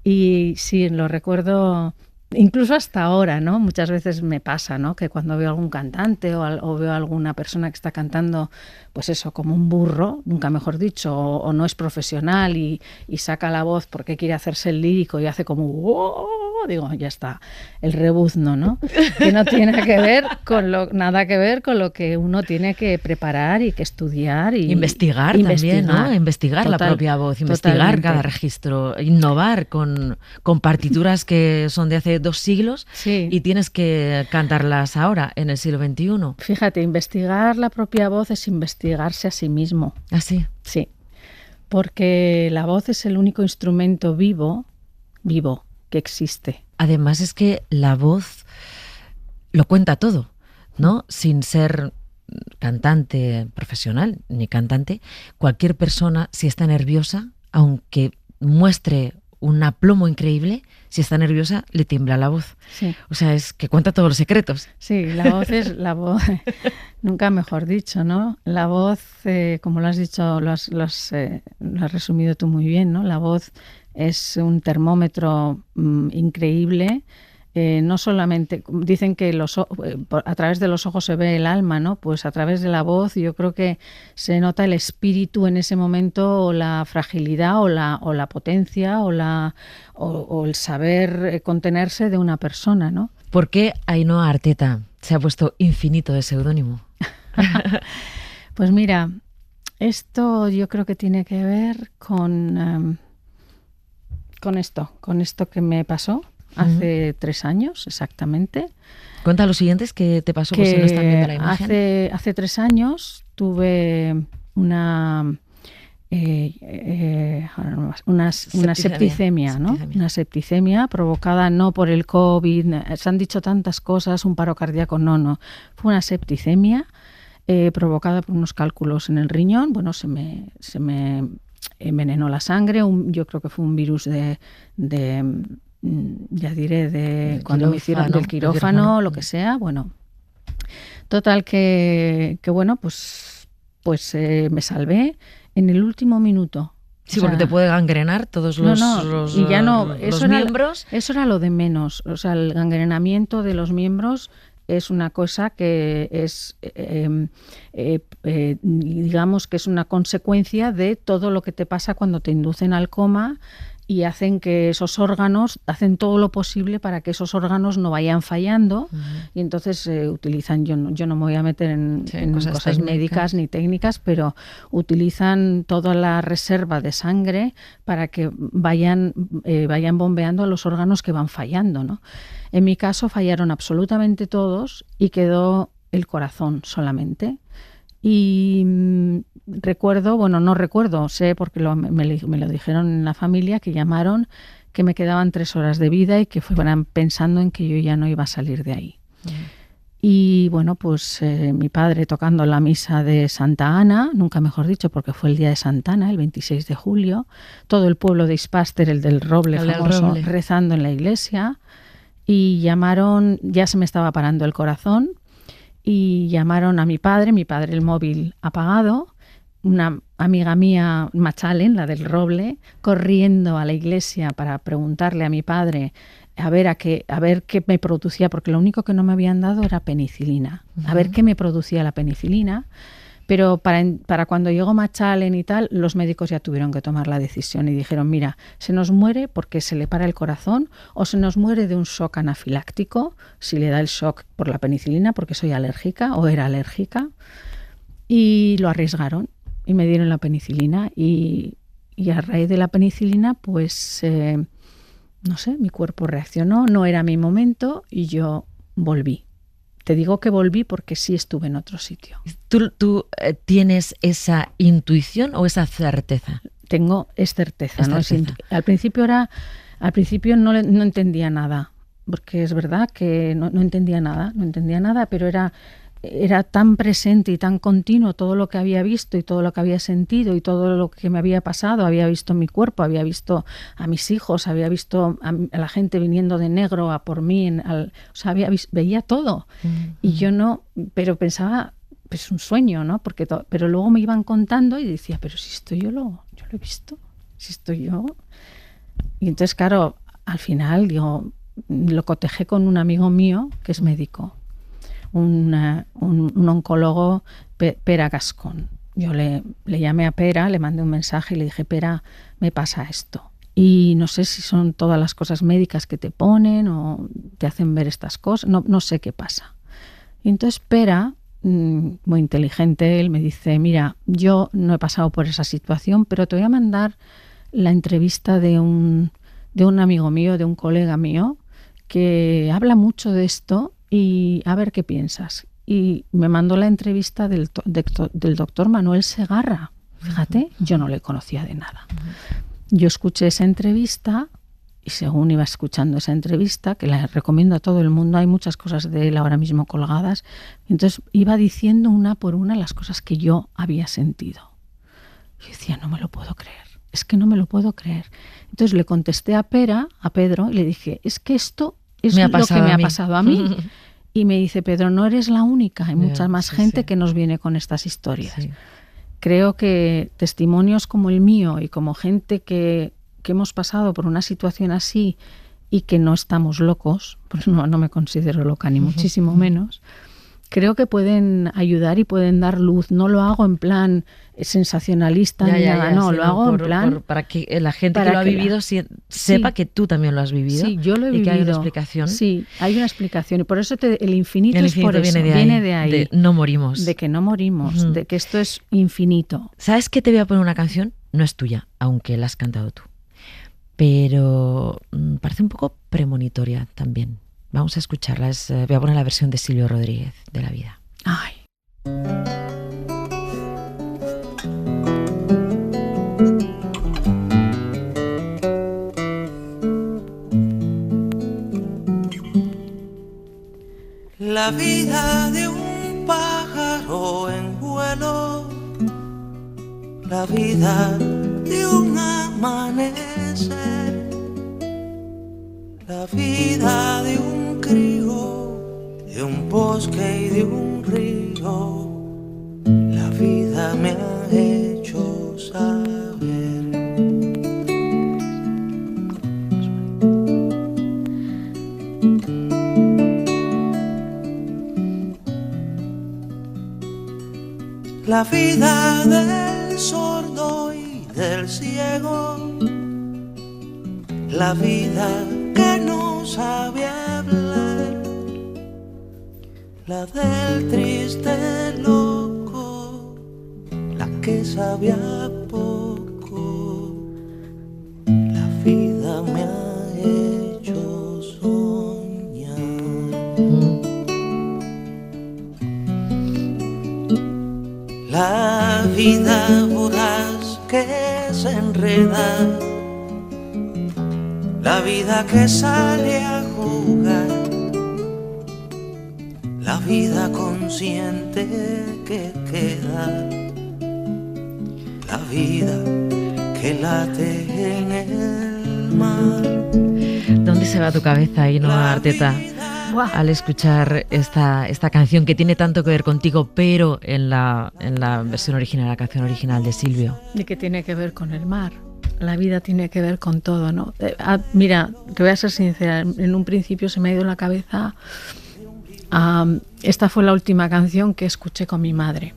Y sí, lo recuerdo. Incluso hasta ahora, ¿no? Muchas veces me pasa, ¿no? Que cuando veo algún cantante o veo a alguna persona que está cantando, pues eso, como un burro, nunca mejor dicho, o no es profesional y saca la voz porque quiere hacerse el lírico y hace como digo, ya está, el rebuzno, ¿no? Que no tiene nada que ver con lo que uno tiene que preparar y que estudiar y investigar también, ¿no? Investigar la propia voz, investigar totalmente. Cada registro, innovar con partituras que son de hace 2 siglos y tienes que cantarlas ahora, en el siglo XXI. Fíjate, investigar la propia voz es investigarse a sí mismo. ¿Ah, sí? Sí, porque la voz es el único instrumento vivo que existe. Además es que la voz lo cuenta todo, ¿no? Sin ser cantante profesional ni cantante, cualquier persona, si está nerviosa, aunque muestre un aplomo increíble, si está nerviosa le tiembla la voz. Sí. O sea, es que cuenta todos los secretos. Sí, la voz es la voz, nunca mejor dicho, ¿no? La voz, como lo has dicho, lo has resumido tú muy bien, ¿no? La voz es un termómetro increíble. No solamente, dicen que a través de los ojos se ve el alma, ¿no? Pues a través de la voz yo creo que se nota el espíritu en ese momento, o la fragilidad, o la potencia, o el saber contenerse de una persona, ¿no? ¿Por qué Ainhoa Arteta se ha puesto Infinito de seudónimo? Pues mira, esto yo creo que tiene que ver con esto que me pasó hace 3 años exactamente. Cuenta los siguientes que te pasó, pues si no están viendo la imagen. Hace 3 años tuve una septicemia, ¿no? Una septicemia provocada no por el COVID. Se han dicho tantas cosas, un paro cardíaco, no. Fue una septicemia provocada por unos cálculos en el riñón. Bueno, se me envenenó la sangre. Yo creo que fue un virus cuando me hicieron del quirófano, lo que sea. Bueno, total que bueno, pues me salvé en el último minuto. Sí, porque te puede gangrenar todos los miembros. Eso era lo de menos. O sea, el gangrenamiento de los miembros es una cosa que es, digamos que es una consecuencia de todo lo que te pasa cuando te inducen al coma y hacen que esos órganos, hacen todo lo posible para que esos órganos no vayan fallando. Y entonces utilizan, yo no me voy a meter en cosas médicas ni técnicas, pero utilizan toda la reserva de sangre para que vayan bombeando a los órganos que van fallando, ¿no? En mi caso fallaron absolutamente todos y quedó el corazón solamente. Y sé porque me lo dijeron en la familia, que llamaron, que me quedaban 3 horas de vida y que fueran pensando en que yo ya no iba a salir de ahí. Y bueno, pues mi padre tocando la misa de Santa Ana, nunca mejor dicho, porque fue el día de Santa Ana, el 26 de julio, todo el pueblo de Ispaster, el del Roble famoso, rezando en la iglesia, y llamaron, ya se me estaba parando el corazón, y llamaron a mi padre el móvil apagado, una amiga mía, Machalen, la del Roble, corriendo a la iglesia para preguntarle a mi padre a ver qué me producía, porque lo único que no me habían dado era penicilina, a ver qué me producía la penicilina. Pero para cuando llegó Machalen y tal, los médicos ya tuvieron que tomar la decisión y dijeron, mira, se nos muere porque se le para el corazón o se nos muere de un shock anafiláctico, si le da el shock por la penicilina porque soy alérgica o era alérgica. Y lo arriesgaron. y me dieron la penicilina y a raíz de la penicilina pues no sé, mi cuerpo reaccionó, no era mi momento y yo volví. Te digo que volví porque sí estuve en otro sitio. ¿Tú tienes esa intuición o esa certeza? Es certeza, ¿no? Al principio no entendía nada, porque es verdad que no entendía nada, pero era tan presente y tan continuo todo lo que había visto y todo lo que había sentido y todo lo que me había pasado. Había visto mi cuerpo, había visto a mis hijos, había visto a la gente viniendo de negro a por mí, veía todo. Y yo no, pero pensaba, pues un sueño, ¿no? Pero luego me iban contando y decía, pero si esto yo lo he visto, si esto yo... Y entonces, claro, al final lo cotejé con un amigo mío que es médico, un oncólogo, Pera Gascón. Yo le llamé a Pera, le mandé un mensaje y le dije, Pera, me pasa esto. Y no sé si son todas las cosas médicas que te ponen o te hacen ver estas cosas, no sé qué pasa. Y entonces Pera, muy inteligente, él me dice, mira, yo no he pasado por esa situación, pero te voy a mandar la entrevista de un amigo mío, de un colega mío, que habla mucho de esto y a ver qué piensas. Y me mandó la entrevista del doctor Manuel Segarra. Fíjate, yo no le conocía de nada. Yo escuché esa entrevista y según iba escuchando esa entrevista, que la recomiendo a todo el mundo, hay muchas cosas de él ahora mismo colgadas, entonces iba diciendo una por una las cosas que yo había sentido. Yo decía, no me lo puedo creer. Es que no me lo puedo creer. Entonces le contesté a Pedro, y le dije, es que esto es lo que me ha pasado a mí. Y me dice, Pedro, no eres la única, hay mucha más gente que nos viene con estas historias. Sí. Creo que testimonios como el mío y como gente que hemos pasado por una situación así y que no estamos locos, pues no me considero loca ni muchísimo menos, creo que pueden ayudar y pueden dar luz. No lo hago en plan sensacionalista ni nada, no, lo hago en plan... para que la gente que lo ha vivido sepa que tú también lo has vivido. Sí, yo lo he vivido. Y que hay una explicación. Sí, hay una explicación. Y por eso el infinito es por eso, viene de ahí. De no morimos. De que no morimos, de que esto es infinito. ¿Sabes qué? Te voy a poner una canción, no es tuya, aunque la has cantado tú. Pero parece un poco premonitoria también. Vamos a escucharla. Voy a poner la versión de Silvio Rodríguez, de La vida. Ay. La vida de un pájaro en vuelo, la vida de un amanecer, la vida de un crío, de un bosque y de un río, la vida me ha hecho saber. La vida del sordo y del ciego, la vida que no sabe hablar, la del triste loco, la que sabía poco, la vida me ha hecho soñar. La vida voraz que se enreda, la vida que sale a jugar, la vida consciente que queda, la vida que late en el mar. ¿Dónde se va tu cabeza, Ainhoa Arteta, al escuchar esta canción que tiene tanto que ver contigo, pero en la versión original, la canción original de Silvio? ¿Y qué tiene que ver con el mar? La vida tiene que ver con todo, ¿no? Mira, te voy a ser sincera, en un principio se me ha ido la cabeza. Esta fue la última canción que escuché con mi madre.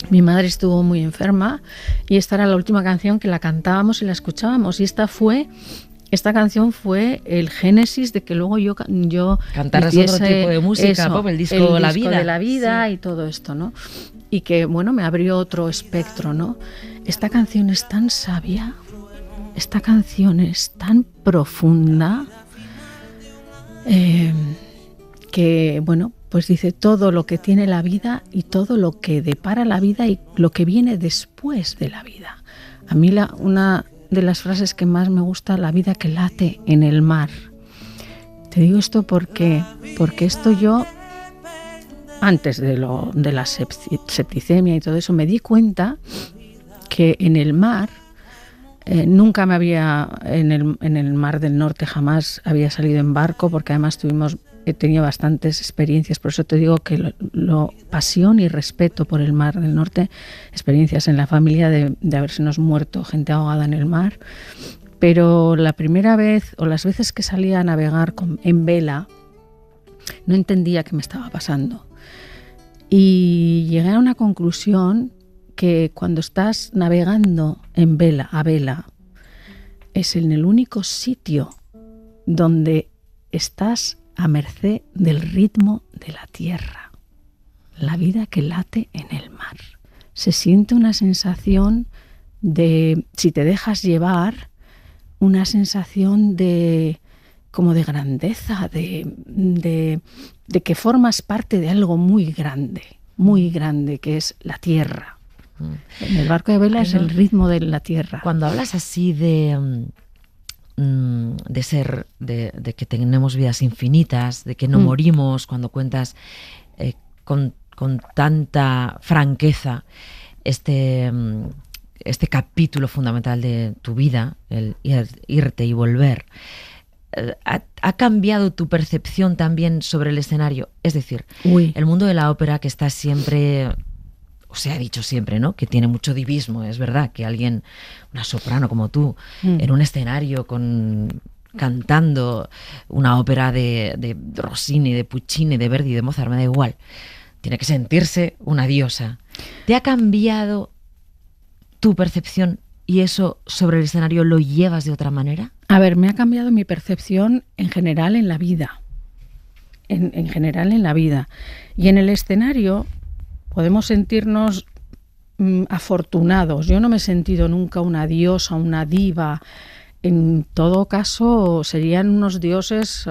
Mi madre estuvo muy enferma y esta era la última canción que la cantábamos y la escuchábamos. Y esta fue esta canción fue el génesis de que luego yo cantaras otro tipo de música, pop, el disco de la vida, sí. Y todo esto, ¿no? Y que, bueno, me abrió otro espectro, ¿no? Esta canción es tan sabia, esta canción es tan profunda, que, bueno, pues dice todo lo que tiene la vida y todo lo que depara la vida y lo que viene después de la vida. A mí una de las frases que más me gusta, la vida que late en el mar. Te digo esto porque esto yo, antes de la septicemia y todo eso, me di cuenta que en el mar, nunca me había, en el Mar del Norte jamás había salido en barco, porque además he tenido bastantes experiencias, por eso te digo que pasión y respeto por el Mar del Norte, experiencias en la familia de habersenos muerto gente ahogada en el mar, pero la primera vez o las veces que salía a navegar en vela, no entendía qué me estaba pasando. Y llegué a una conclusión que cuando estás navegando en vela, a vela, es en el único sitio donde estás a merced del ritmo de la tierra, la vida que late en el mar. Se siente una sensación de, si te dejas llevar, una sensación como de grandeza, de que formas parte de algo muy grande, que es la tierra. En el barco de vela es el ritmo de la tierra. Cuando hablas así de que tenemos vidas infinitas, de que no morimos, cuando cuentas con tanta franqueza este capítulo fundamental de tu vida, el irte y volver, ¿ha cambiado tu percepción también sobre el escenario? Es decir, el mundo de la ópera, que está siempre, o se ha dicho siempre, ¿no?, que tiene mucho divismo. Es verdad que alguien, una soprano como tú, en un escenario cantando una ópera de Rossini, de Puccini, de Verdi, de Mozart, me da igual, tiene que sentirse una diosa. ¿Te ha cambiado tu percepción y eso sobre el escenario lo llevas de otra manera? A ver, me ha cambiado mi percepción en general en la vida. En general en la vida. Y en el escenario podemos sentirnos afortunados. Yo no me he sentido nunca una diosa, una diva. En todo caso, serían unos dioses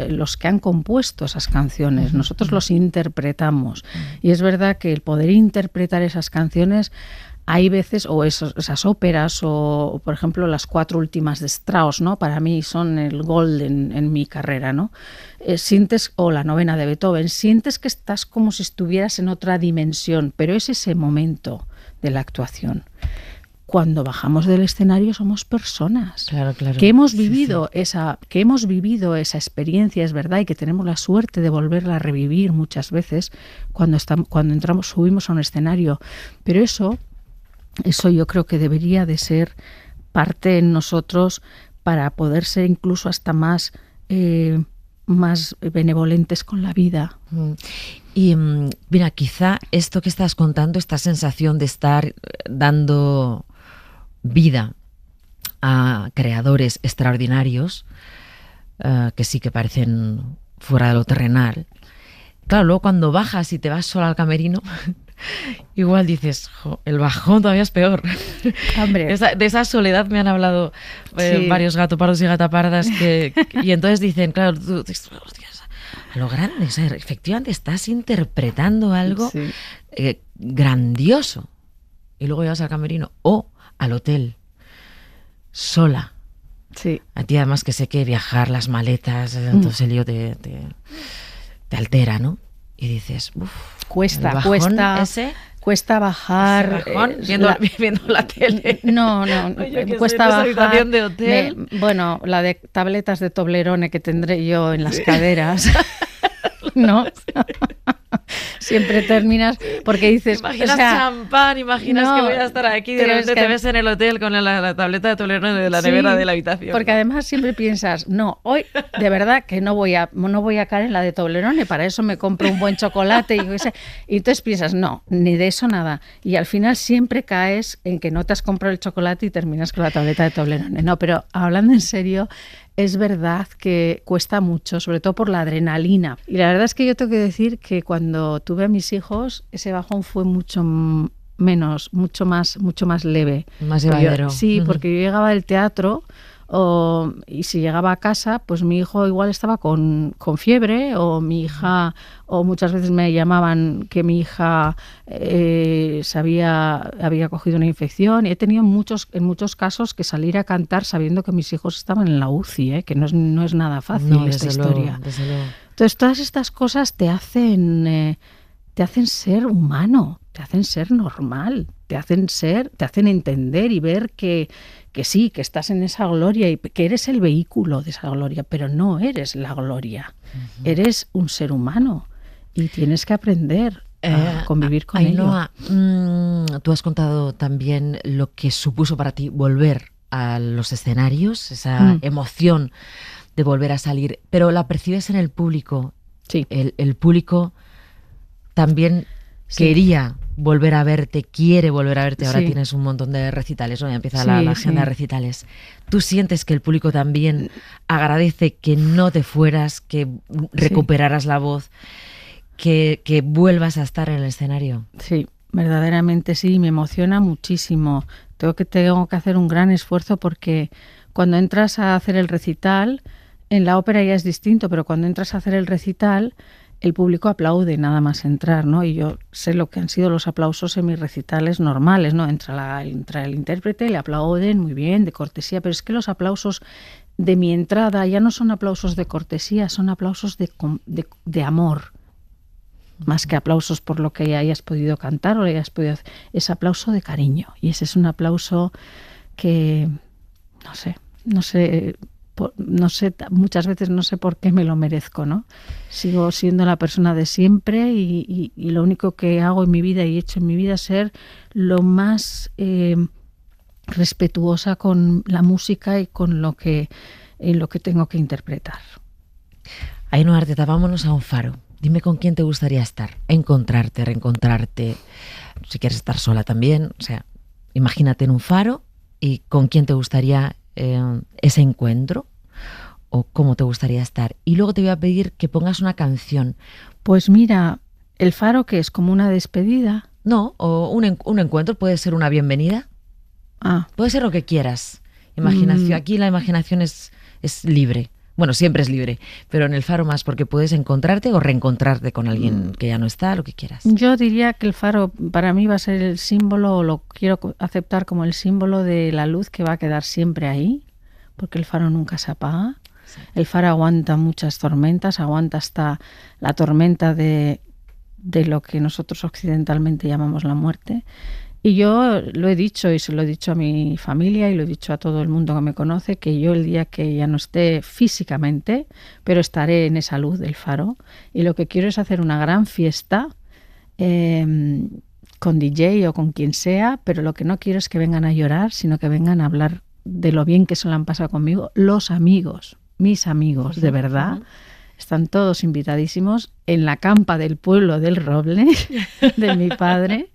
los que han compuesto esas canciones. Nosotros los interpretamos. Y es verdad que el poder interpretar esas canciones, hay veces, o esas óperas, o por ejemplo las 4 últimas de Strauss, ¿no? Para mí son el gold en mi carrera, ¿no? Sientes, o la 9ª de Beethoven, sientes que estás como si estuvieras en otra dimensión, pero es ese momento de la actuación. Cuando bajamos del escenario somos personas, claro. Que hemos vivido esa experiencia, es verdad, y que tenemos la suerte de volverla a revivir muchas veces cuando subimos a un escenario, pero eso yo creo que debería de ser parte en nosotros para poder ser incluso hasta más benevolentes con la vida. Y mira, quizá esto que estás contando, esta sensación de estar dando vida a creadores extraordinarios, que sí que parecen fuera de lo terrenal, claro, luego cuando bajas y te vas sola al camerino, igual dices, el bajón todavía es peor. Hombre. De esa soledad me han hablado varios gatopardos y gatapardas y entonces dicen, claro, tú dices, hostias, a lo grande, o sea, efectivamente estás interpretando algo grandioso, y luego llegas al camerino o al hotel sola. Sí. A ti además, que sé que viajar, las maletas, entonces el lío te altera, ¿no? Y dices, uff, cuesta bajar. Viendo la tele. No, cuesta bajar. De hotel. Bueno, la de tabletas de Toblerone que tendré yo en las caderas, ¿no? siempre terminas porque dices... Imaginas champán, imaginas que voy a estar aquí, de repente te ves en el hotel con la tableta de Toblerone de la nevera de la habitación. Porque además siempre piensas, no, hoy de verdad que no voy a caer en la de Toblerone, para eso me compro un buen chocolate y entonces piensas, no, ni de eso nada. Y al final siempre caes en que no te has comprado el chocolate y terminas con la tableta de Toblerone. No, pero hablando en serio, es verdad que cuesta mucho, sobre todo por la adrenalina. Y la verdad es que yo tengo que decir que cuando tuve a mis hijos, ese bajón fue mucho más leve. Más llevadero. Sí, porque yo llegaba del teatro y si llegaba a casa, pues mi hijo igual estaba con fiebre, o mi hija, o muchas veces me llamaban que mi hija había cogido una infección, y he tenido en muchos casos que salir a cantar sabiendo que mis hijos estaban en la UCI, que no es nada fácil esta historia. Desde luego. Entonces todas estas cosas te hacen ser humano, te hacen ser normal, te hacen entender y ver que sí, que estás en esa gloria y que eres el vehículo de esa gloria, pero no eres la gloria. Eres un ser humano y tienes que aprender a convivir con Ainhoa, tú has contado también lo que supuso para ti volver a los escenarios, esa emoción de volver a salir, pero la percibes en el público. Sí. El público también quería volver a verte, quiere volver a verte. Ahora tienes un montón de recitales, ¿no? Ya empieza la agenda de recitales. ¿Tú sientes que el público también agradece que no te fueras, que recuperaras la voz, que vuelvas a estar en el escenario? Sí, verdaderamente sí, me emociona muchísimo. Tengo que hacer un gran esfuerzo porque cuando entras a hacer el recital, en la ópera ya es distinto, pero cuando entras a hacer el recital, el público aplaude nada más entrar, ¿no? Y yo sé lo que han sido los aplausos en mis recitales normales, ¿no? Entra el intérprete, le aplauden muy bien, de cortesía, pero es que los aplausos de mi entrada ya no son aplausos de cortesía, son aplausos de amor, más que aplausos por lo que hayas podido cantar o hayas podido hacer. Es aplauso de cariño, y ese es un aplauso que, no sé, muchas veces no sé por qué me lo merezco, ¿no? Sigo siendo la persona de siempre y lo único que hago en mi vida y he hecho en mi vida es ser lo más respetuosa con la música y con lo que tengo que interpretar. Ainhoa Arteta, vámonos a un faro. Dime con quién te gustaría estar, encontrarte, reencontrarte, si quieres estar sola también. O sea, imagínate en un faro y con quién te gustaría ese encuentro o cómo te gustaría estar. Y luego te voy a pedir que pongas una canción. Pues mira, el faro, que es como una despedida. No, o un encuentro, puede ser una bienvenida. Puede ser lo que quieras. Imaginación. Aquí la imaginación es libre. Bueno, siempre es libre, pero en el faro más, porque puedes encontrarte o reencontrarte con alguien que ya no está, lo que quieras. Yo diría que el faro para mí va a ser el símbolo, o lo quiero aceptar como el símbolo de la luz que va a quedar siempre ahí, porque el faro nunca se apaga. Sí. El faro aguanta muchas tormentas, aguanta hasta la tormenta de lo que nosotros occidentalmente llamamos la muerte. Y yo lo he dicho, y se lo he dicho a mi familia y lo he dicho a todo el mundo que me conoce, que yo el día que ya no esté físicamente, pero estaré en esa luz del faro, y lo que quiero es hacer una gran fiesta con DJ o con quien sea, pero lo que no quiero es que vengan a llorar, sino que vengan a hablar de lo bien que se lo han pasado conmigo. Los amigos, mis amigos, de verdad. Están todos invitadísimos en la campa del pueblo del Roble, de mi padre,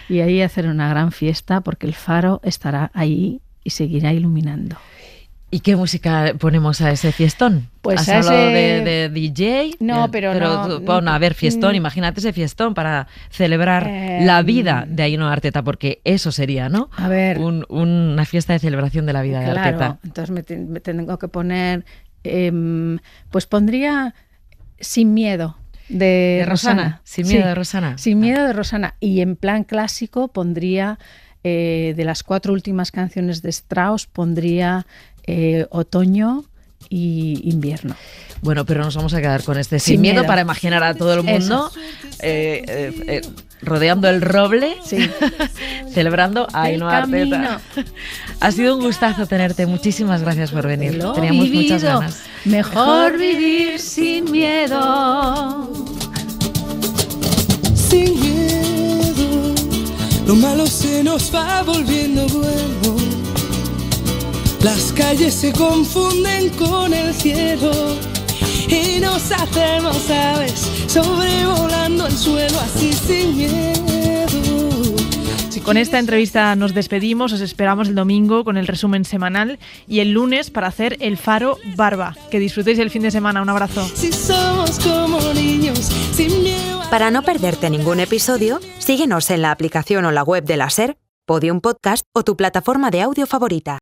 y ahí hacer una gran fiesta porque el faro estará ahí y seguirá iluminando. ¿Y qué música ponemos a ese fiestón? Pues ¿Has hablado de DJ? No, pero no. Pon a ver, fiestón, imagínate ese fiestón para celebrar la vida de Ainhoa Arteta, porque eso sería, ¿no? A ver. Una fiesta de celebración de la vida de Arteta. Claro, entonces me tengo que poner... pues pondría Sin miedo de Rosana. Sin miedo de Rosana. Sin miedo de Rosana. Y en plan clásico pondría de las 4 últimas canciones de Strauss, pondría Otoño y Invierno. Bueno, pero nos vamos a quedar con este Sin miedo para imaginar a todo el mundo rodeando el roble, celebrando a Ainhoa Arteta. Ha sido un gustazo tenerte. Muchísimas gracias por venir. Teníamos muchas ganas. Mejor vivir sin miedo. lo malo se nos va volviendo bueno. Las calles se confunden con el cielo y nos hacemos aves sobrevolando el suelo así sin miedo. Con esta entrevista nos despedimos, os esperamos el domingo con el resumen semanal y el lunes para hacer el Faro Barba. Que disfrutéis el fin de semana, un abrazo. Si somos como niños, sin miedo. Para no perderte ningún episodio, síguenos en la aplicación o la web de la SER, Podium Podcast o tu plataforma de audio favorita.